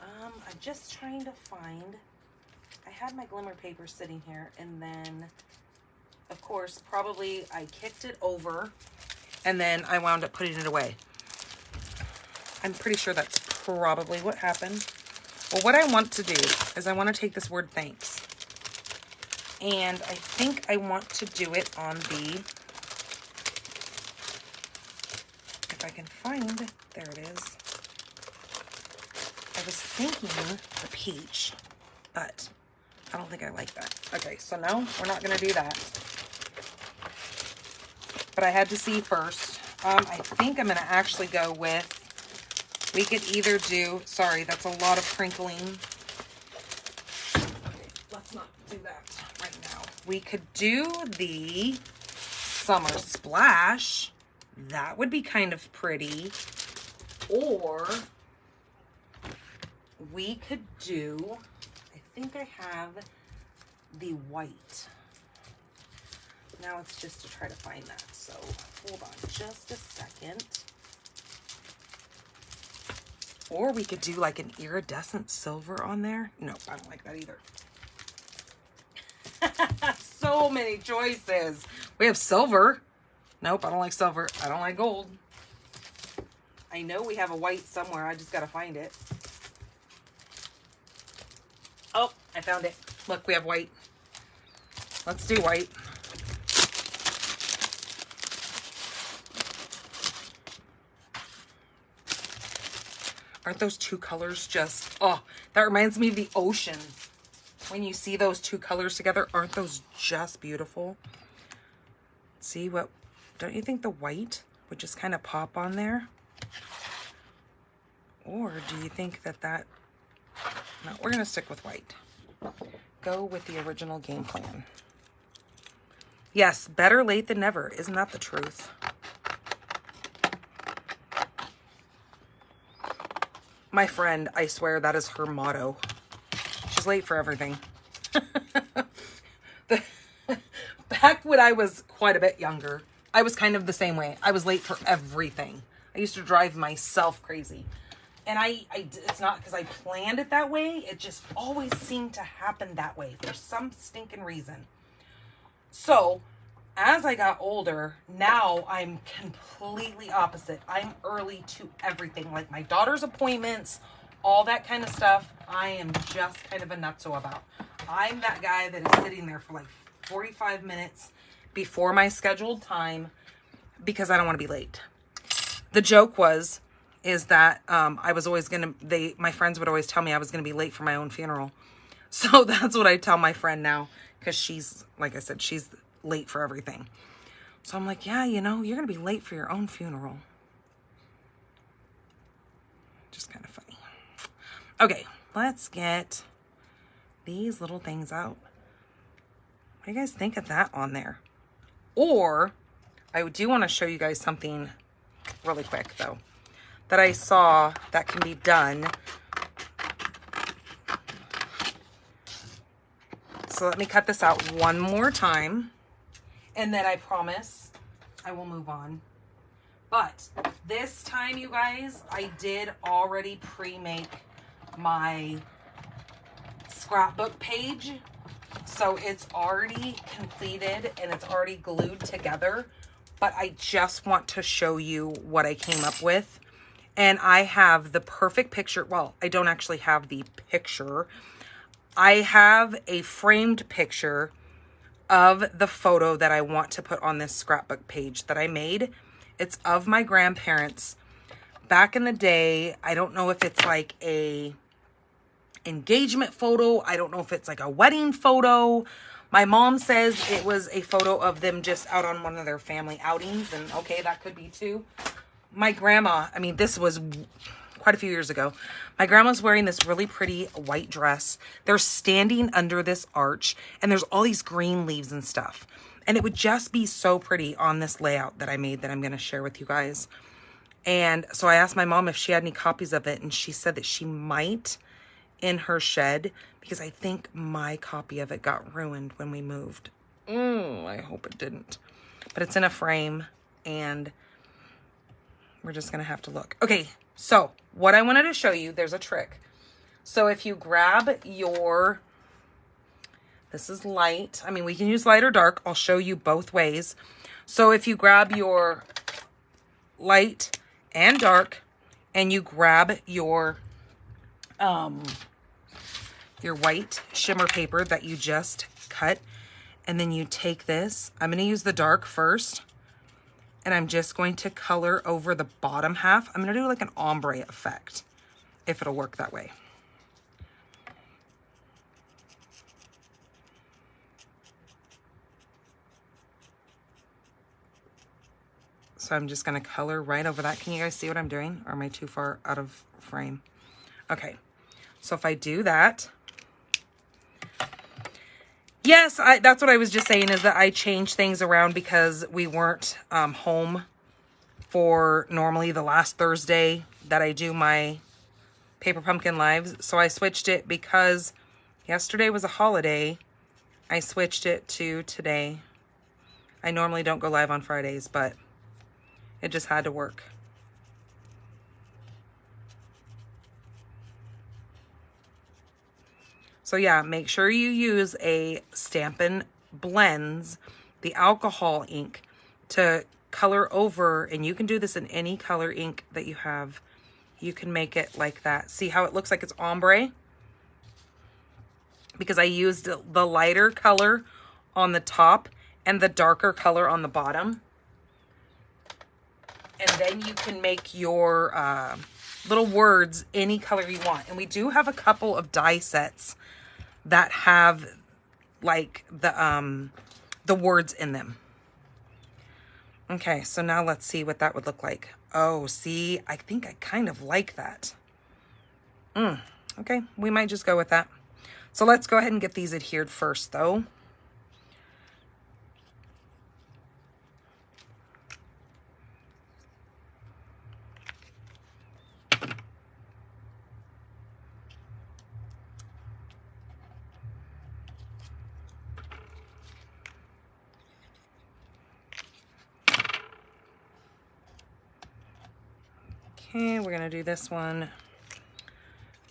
I'm just trying to find, I had my glimmer paper sitting here and then, of course, probably I kicked it over and then I wound up putting it away. I'm pretty sure that's probably what happened. Well, what I want to do is I want to take this word thanks. And I think I want to do it on the, if I can find, there it is. I was thinking the peach, but I don't think I like that. Okay, so no, we're not going to do that. But I had to see first. I think I'm going to actually go with, we could either do, sorry, that's a lot of crinkling. Okay, let's not do that right now. We could do the Summer Splash. That would be kind of pretty. Or we could do, I think I have the white. Now it's just to try to find that. So hold on just a second. Or we could do like an iridescent silver on there. Nope, I don't like that either. So many choices. We have silver. Nope, I don't like silver. I don't like gold. I know we have a white somewhere. I just got to find it. Oh, I found it. Look, we have white. Let's do white. Aren't those two colors just, oh, that reminds me of the ocean. When you see those two colors together, aren't those just beautiful? See what, don't you think the white would just kind of pop on there? Or do you think that no, we're going to stick with white. Go with the original game plan. Yes, better late than never. Isn't that the truth? My friend, I swear that is her motto. She's late for everything. Back when I was quite a bit younger, I was kind of the same way. I was late for everything. I used to drive myself crazy. And it's not because I planned it that way. It just always seemed to happen that way for some stinking reason. So as I got older, now I'm completely opposite. I'm early to everything, like my daughter's appointments, all that kind of stuff. I am just kind of a nutso about. I'm that guy that is sitting there for like 45 minutes before my scheduled time because I don't want to be late. The joke is that I was always my friends would always tell me I was going to be late for my own funeral. So that's what I tell my friend now because she's, like I said, she's late for everything. So I'm like, yeah, you know, you're going to be late for your own funeral. Just kind of funny. Okay, let's get these little things out. What do you guys think of that on there? Or I do want to show you guys something really quick though that I saw that can be done. So let me cut this out one more time. And then I promise I will move on. But this time, you guys, I did already pre-make my scrapbook page. So it's already completed and it's already glued together. But I just want to show you what I came up with. And I have the perfect picture. Well, I don't actually have the picture. I have a framed picture of the photo that I want to put on this scrapbook page that I made. It's of my grandparents back in the day. I don't know if it's like a engagement photo. I don't know if it's like a wedding photo. My mom says it was a photo of them just out on one of their family outings. And okay, that could be too. My grandma, I mean, this was quite a few years ago. My grandma's wearing this really pretty white dress. They're standing under this arch and there's all these green leaves and stuff. And it would just be so pretty on this layout that I made that I'm going to share with you guys. And so I asked my mom if she had any copies of it and she said that she might. in her shed because I think my copy of it got ruined when we moved. I hope it didn't. But it's in a frame and we're just gonna have to look. Okay, so what I wanted to show you, there's a trick. So if you grab your, this is light. I mean, we can use light or dark. I'll show you both ways. So if you grab your light and dark and you grab your white shimmer paper that you just cut, and then you take this, I'm going to use the dark first, and I'm just going to color over the bottom half. I'm going to do like an ombre effect, if it'll work that way. So I'm just going to color right over that. Can you guys see what I'm doing? Or am I too far out of frame? Okay. So if I do that, yes, that's what I was just saying, is that I changed things around because we weren't home for normally the last Thursday that I do my Paper Pumpkin Lives. So I switched it because yesterday was a holiday. I switched it to today. I normally don't go live on Fridays, but it just had to work. So yeah, make sure you use a Stampin' Blends, the alcohol ink, to color over, and you can do this in any color ink that you have. You can make it like that. See how it looks like it's ombre? Because I used the lighter color on the top and the darker color on the bottom. And then you can make your little words any color you want. And we do have a couple of die sets that have like the words in them. Okay, so now let's see what that would look like. Oh, see, I think I kind of like that. Okay, we might just go with that. So let's go ahead and get these adhered first, though. Okay, we're gonna do this one,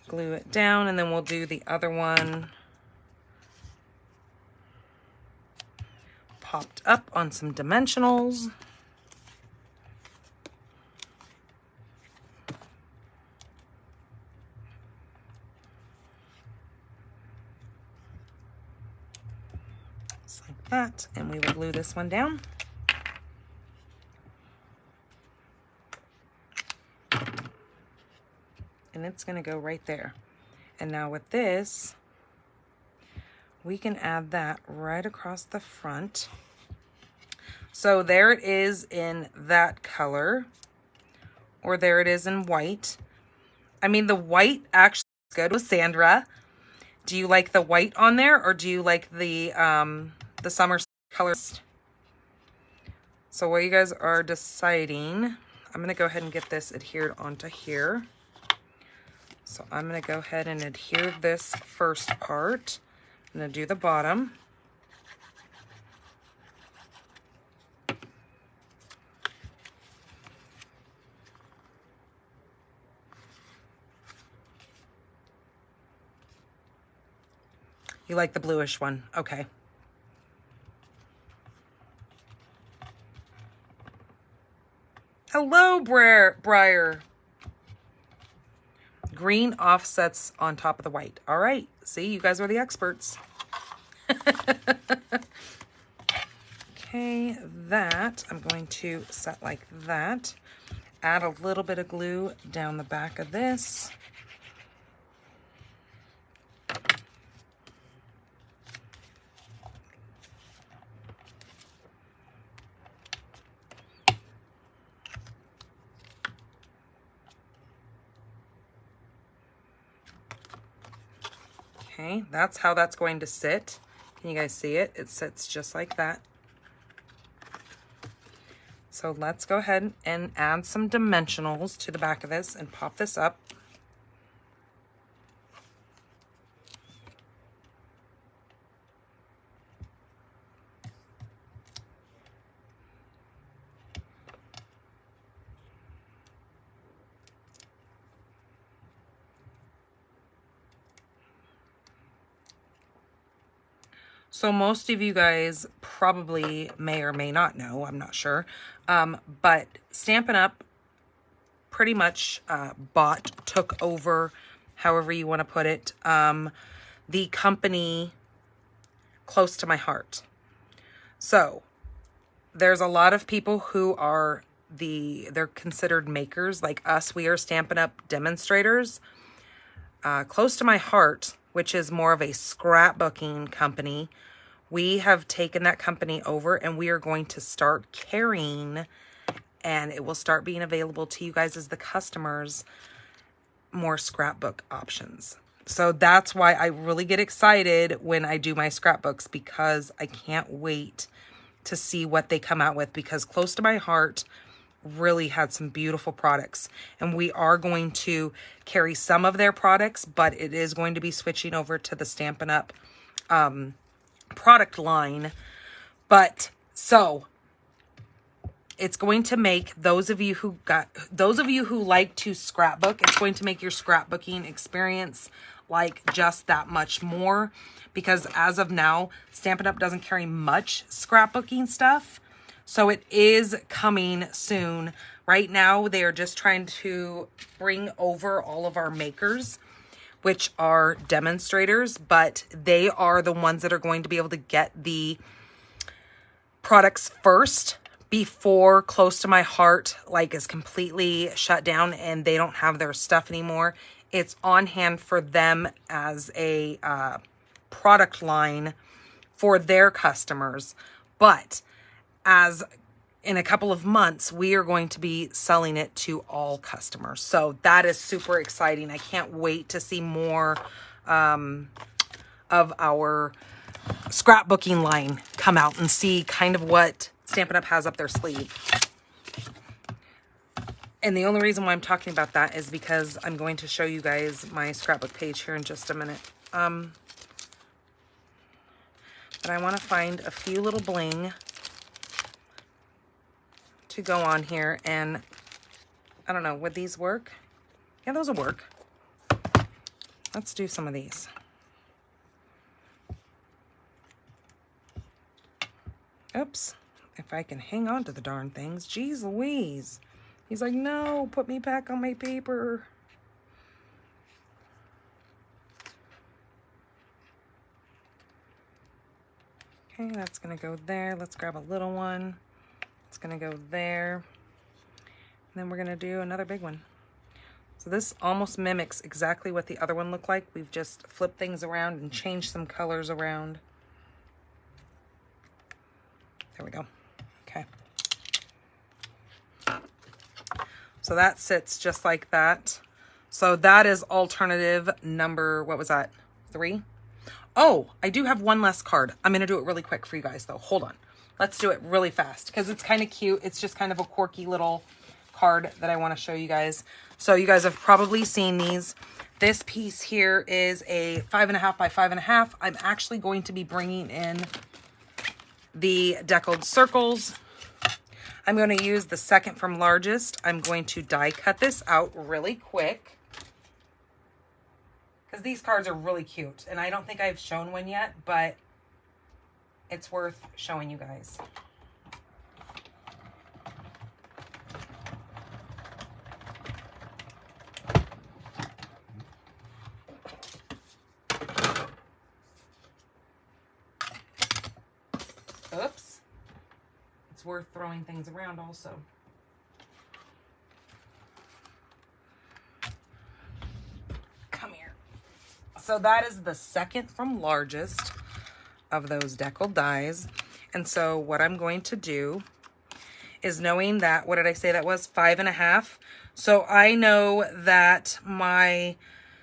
glue it down, and then we'll do the other one popped up on some dimensionals. Just like that, and we will glue this one down. And it's gonna go right there. And now with this, we can add that right across the front. So there it is in that color, or there it is in white. I mean, the white actually is good with Sandra. Do you like the white on there, or do you like the summer colors? So while you guys are deciding, I'm gonna go ahead and get this adhered onto here. So I'm going to go ahead and adhere this first part. I'm going to do the bottom. You like the bluish one? Okay. Hello, Briar. Green offsets on top of the white. All right. See, you guys are the experts. Okay, that I'm going to set like that. Add a little bit of glue down the back of this. Okay, that's how that's going to sit. Can you guys see it? It sits just like that. So let's go ahead and add some dimensionals to the back of this and pop this up. So most of you guys probably may or may not know, I'm not sure, but Stampin' Up! Pretty much took over, however you want to put it, the company close to my heart. So there's a lot of people who are they're considered makers like us. We are Stampin' Up! Demonstrators. Close to my heart, which is more of a scrapbooking company, we have taken that company over and we are going to start carrying, and it will start being available to you guys as the customers, more scrapbook options. So that's why I really get excited when I do my scrapbooks, because I can't wait to see what they come out with, because Close to My Heart really had some beautiful products, and we are going to carry some of their products, but it is going to be switching over to the Stampin' Up! Product line. But so it's going to make those of you who like to scrapbook, it's going to make your scrapbooking experience like just that much more, because as of now, Stampin' Up! Doesn't carry much scrapbooking stuff. So it is coming soon. Right now, they are just trying to bring over all of our makers, which are demonstrators, but they are the ones that are going to be able to get the products first before Close to My Heart like is completely shut down and they don't have their stuff anymore. It's on hand for them as a product line for their customers. But as in a couple of months, we are going to be selling it to all customers. So that is super exciting. I can't wait to see more of our scrapbooking line come out and see kind of what Stampin' Up! Has up their sleeve. And the only reason why I'm talking about that is because I'm going to show you guys my scrapbook page here in just a minute. But I want to find a few little bling to go on here, and I don't know, would these work? Yeah, those will work. Let's do some of these. Oops, if I can hang on to the darn things. Jeez Louise. He's like, no, put me back on my paper. Okay, that's gonna go there. Let's grab a little one. It's gonna go there. And then we're gonna do another big one. So this almost mimics exactly what the other one looked like. We've just flipped things around and changed some colors around. There we go. Okay. So that sits just like that. So that is alternative number, what was that? 3? Oh, I do have one less card. I'm going to do it really quick for you guys though. Hold on. Let's do it really fast because it's kind of cute. It's just kind of a quirky little card that I want to show you guys. So you guys have probably seen these. This piece here is a 5.5 by 5.5. I'm actually going to be bringing in the deckled circles. I'm going to use the second from largest. I'm going to die cut this out really quick because these cards are really cute. And I don't think I've shown one yet, but it's worth showing you guys. Oops. It's worth throwing things around also. Come here. So that is the second from largest of those deckled dies. And so what I'm going to do is, knowing that, what did I say that was? 5.5. So I know that my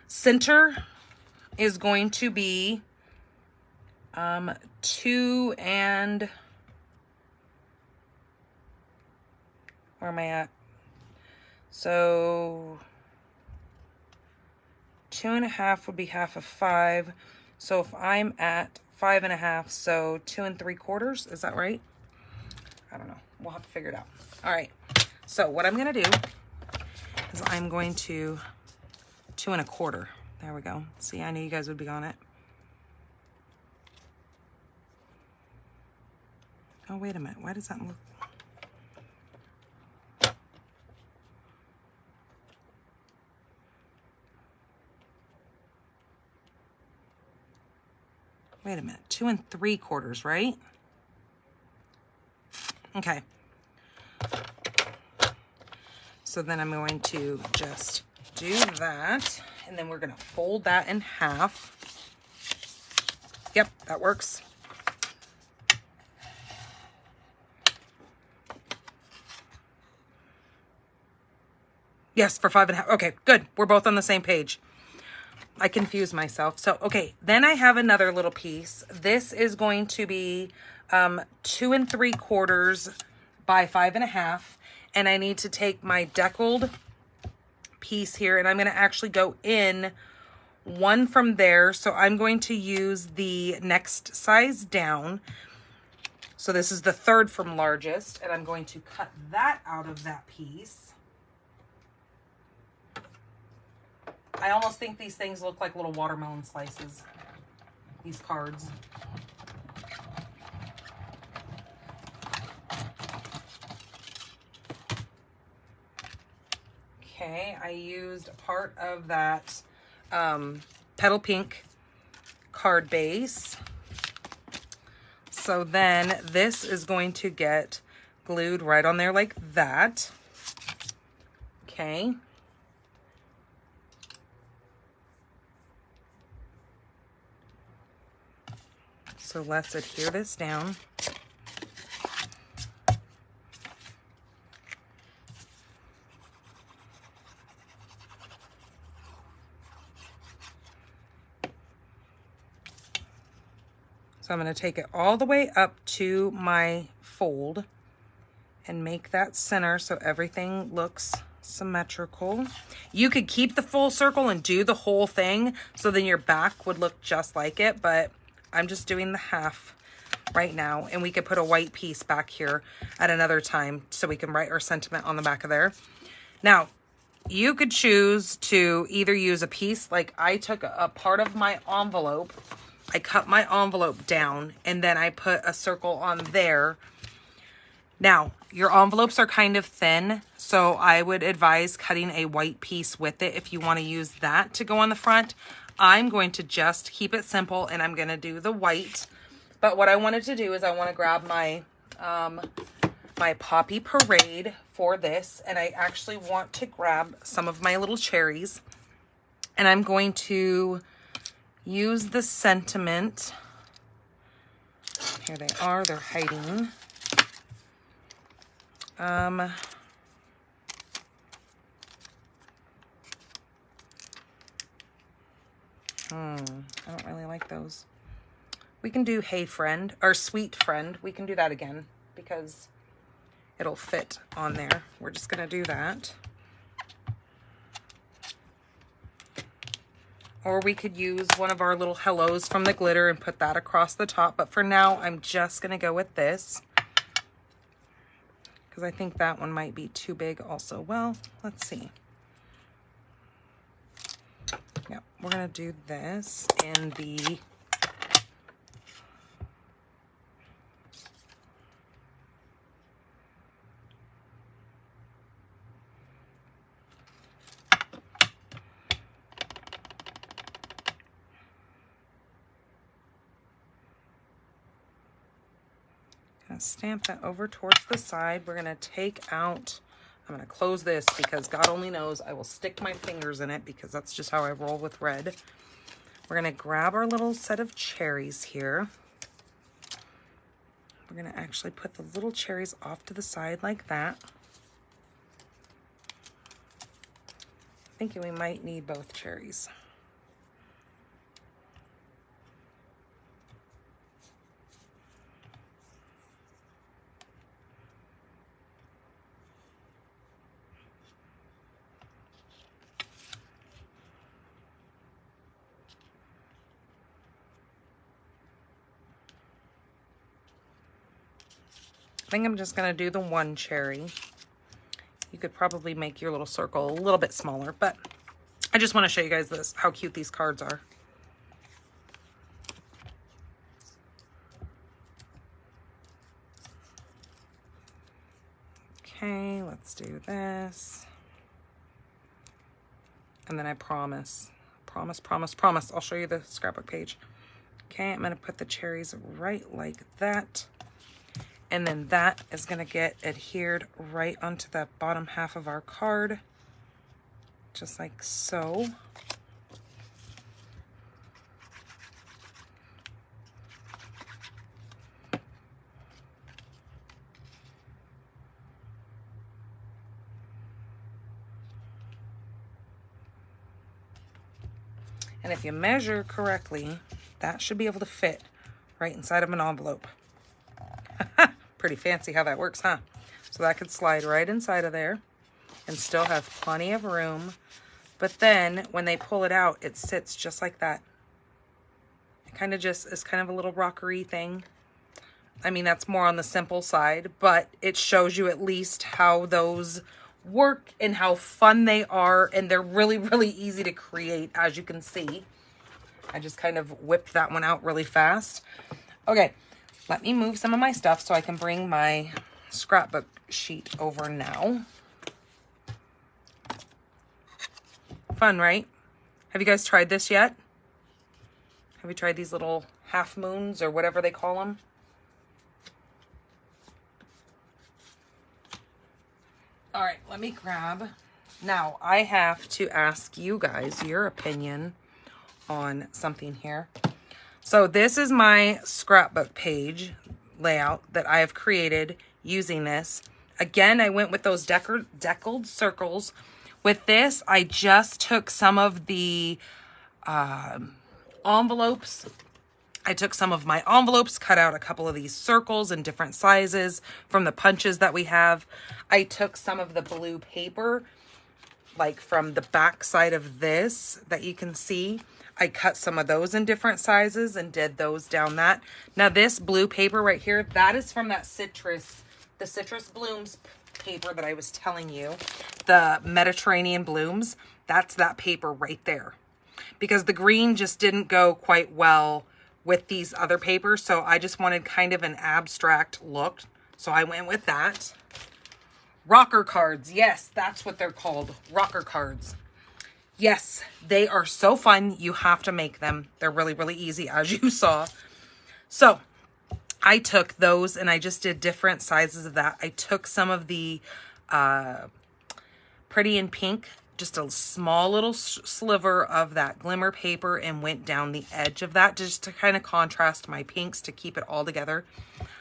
center is going to be 2 and, where am I at? So 2.5 would be half of 5. So if I'm at 5.5, so 2 3/4, is that right? I don't know. We'll have to figure it out. All right. So what I'm going to do is I'm going to 2 1/4. There we go. See, I knew you guys would be on it. Oh, wait a minute. Why does that look? Wait a minute. 2 3/4, right? Okay. So then I'm going to just do that, and then we're going to fold that in half. Yep, that works. Yes, for 5 1/2. Okay, good. We're both on the same page. I confused myself. So, okay, then I have another little piece. This is going to be 2 3/4 by 5 1/2. And I need to take my deckled piece here, and I'm going to actually go in one from there. So I'm going to use the next size down. So this is the 3rd from largest, and I'm going to cut that out of that piece. I almost think these things look like little watermelon slices, these cards. Okay, I used part of that Petal Pink card base. So then this is going to get glued right on there like that. Okay. So let's adhere this down. So I'm going to take it all the way up to my fold and make that center so everything looks symmetrical. You could keep the full circle and do the whole thing, so then your back would look just like it, but I'm just doing the half right now, and we could put a white piece back here at another time so we can write our sentiment on the back of there. Now, you could choose to either use a piece, like I took a part of my envelope, I cut my envelope down, and then I put a circle on there. Now, your envelopes are kind of thin, so I would advise cutting a white piece with it if you want to use that to go on the front. I'm going to just keep it simple, and I'm going to do the white. But what I wanted to do is I want to grab my my Poppy Parade for this, and I actually want to grab some of my little cherries, and I'm going to use the sentiment. Here they are, they're hiding. I don't really like those. We can do Hey Friend, or Sweet Friend. We can do that again because it'll fit on there. We're just gonna do that. Or we could use one of our little hellos from the glitter and put that across the top. But for now, I'm just gonna go with this, because I think that one might be too big also. Well, let's see. Yeah, we're gonna do this in the stamp that over towards the side. We're gonna take out, I'm gonna close this because God only knows I will stick my fingers in it, because that's just how I roll with red. We're gonna grab our little set of cherries here. We're gonna actually put the little cherries off to the side like that. Thinking we might need both cherries. I think I'm just going to do the one cherry. You could probably make your little circle a little bit smaller, but I just want to show you guys this, how cute these cards are. Okay, let's do this. And then I promise, I'll show you the scrapbook page. Okay, I'm gonna put the cherries right like that. And then that is gonna get adhered right onto the bottom half of our card, just like so. And if you measure correctly, that should be able to fit right inside of an envelope. Pretty fancy how that works, huh? So that could slide right inside of there and still have plenty of room. But then when they pull it out, it sits just like that. It kind of just is kind of a little rockery thing. I mean, that's more on the simple side, but it shows you at least how those work and how fun they are. And they're really, really easy to create, as you can see. I just kind of whipped that one out really fast. Okay, let me move some of my stuff so I can bring my scrapbook sheet over now. Fun, right? Have you guys tried this yet? Have you tried these little half moons or whatever they call them? All right, let me grab. Now, I have to ask you guys your opinion on something here. So this is my scrapbook page layout that I have created using this. Again, I went with those deckled circles. With this, I just took some of the envelopes. I took some of my envelopes, cut out a couple of these circles in different sizes from the punches that we have. I took some of the blue paper, like from the back side of this that you can see. I cut some of those in different sizes and did those down that. Now this blue paper right here, that is from that the citrus blooms paper that I was telling you, the Mediterranean blooms. That's that paper right there, because the green just didn't go quite well with these other papers. So I just wanted kind of an abstract look. So I went with that. Rocker cards. Yes, that's what they're called. Rocker cards. Yes, they are so fun. You have to make them. They're really, really easy, as you saw. So I took those and I just did different sizes of that. I took some of the Pretty in Pink, just a small little sliver of that glimmer paper, and went down the edge of that just to kind of contrast my pinks to keep it all together.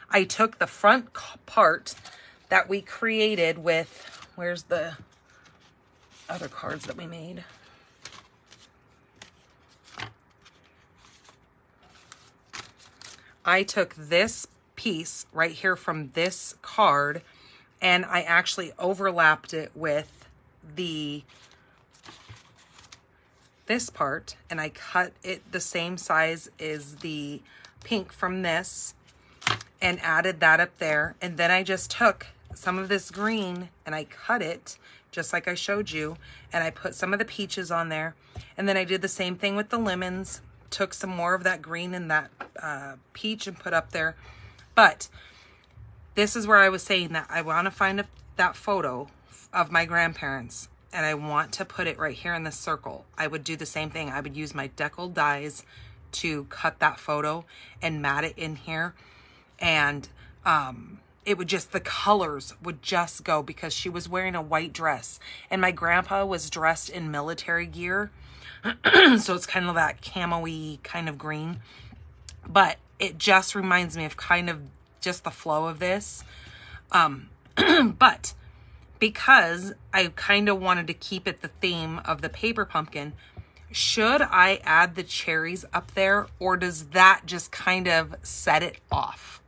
I took the front part that we created with, where's the other cards that we made? I took this piece right here from this card and I actually overlapped it with this part, and I cut it the same size as the pink from this and added that up there. And then I just took some of this green and I cut it just like I showed you, and I put some of the peaches on there. And then I did the same thing with the lemons, took some more of that green and that peach and put up there. But this is where I was saying that I want to find that photo of my grandparents, and I want to put it right here in this circle. I would do the same thing. I would use my deckled dies to cut that photo and mat it in here. And it would just, the colors would just go, because she was wearing a white dress and my grandpa was dressed in military gear. So it's kind of that camo-y kind of green, but it just reminds me of kind of just the flow of this. But because I kind of wanted to keep it the theme of the paper pumpkin, should I add the cherries up there, or does that just kind of set it off?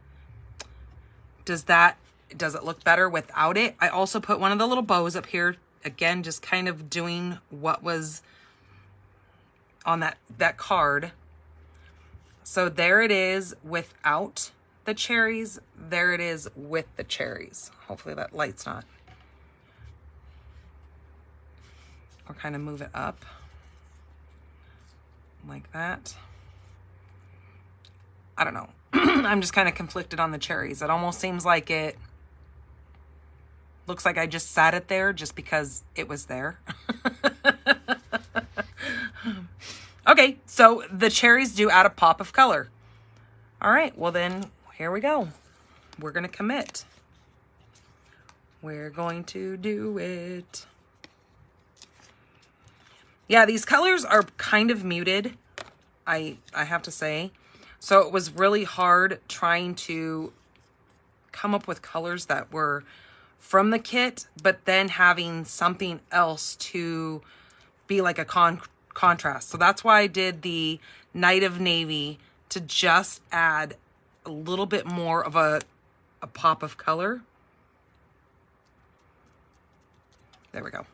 Does it look better without it? I also put one of the little bows up here, again, just kind of doing what was on that card. So there it is without the cherries. There it is with the cherries. Hopefully that light's not. Or kind of move it up like that. I don't know. I'm just kind of conflicted on the cherries. It almost seems like it Looks like I just sat it there just because it was there. Okay, so the cherries do add a pop of color. All right, well then, here we go. We're gonna commit. We're going to do it. Yeah, these colors are kind of muted, I have to say. So it was really hard trying to come up with colors that were from the kit, but then having something else to be like a contrast. So that's why I did the Night of Navy, to just add a little bit more of a pop of color. There we go.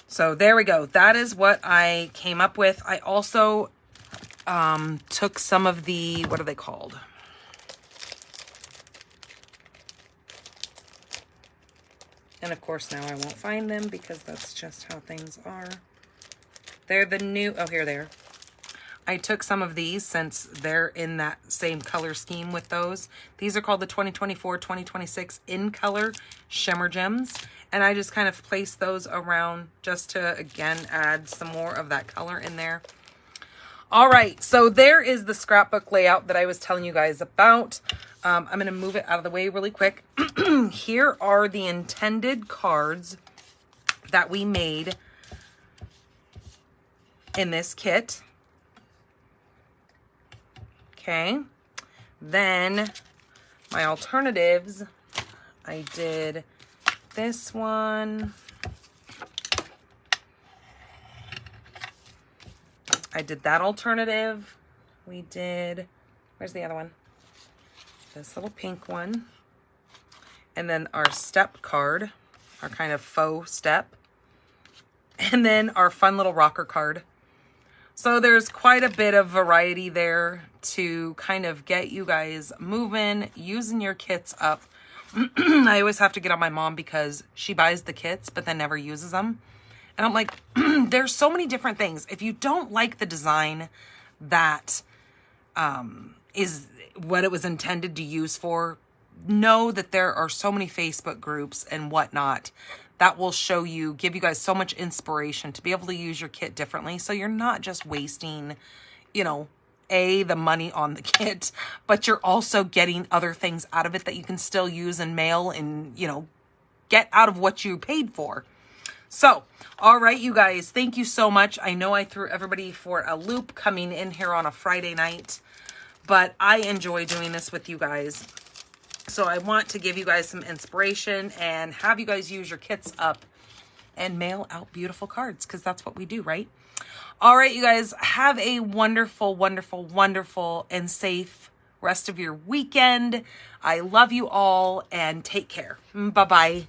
So there we go. That is what I came up with. I also took some of the, what are they called? And of course now I won't find them because that's just how things are. They're the new, oh, here they are. I took some of these since they're in that same color scheme with those. These are called the 2024-2026 In Color Shimmer Gems. And I just kind of placed those around just to, again, add some more of that color in there. All right, so there is the scrapbook layout that I was telling you guys about. I'm going to move it out of the way really quick. Here are the intended cards that we made in this kit. Okay, then my alternatives, I did this one. I did that alternative. We did, where's the other one? This little pink one. And then our step card, our kind of faux step. And then our fun little rocker card. So there's quite a bit of variety there to kind of get you guys moving, using your kits up. I always have to get on my mom because she buys the kits but then never uses them. And I'm like, there's so many different things. If you don't like the design that is what it was intended to use for, know that there are so many Facebook groups and whatnot that will show you, give you guys so much inspiration to be able to use your kit differently. So you're not just wasting, you know, the money on the kit, but you're also getting other things out of it that you can still use and mail and, you know, get out of what you paid for. So, all right, you guys, thank you so much. I know I threw everybody for a loop coming in here on a Friday night, but I enjoy doing this with you guys. So I want to give you guys some inspiration and have you guys use your kits up and mail out beautiful cards, because that's what we do, right? All right, you guys, have a wonderful, wonderful, wonderful and safe rest of your weekend. I love you all and take care. Bye-bye.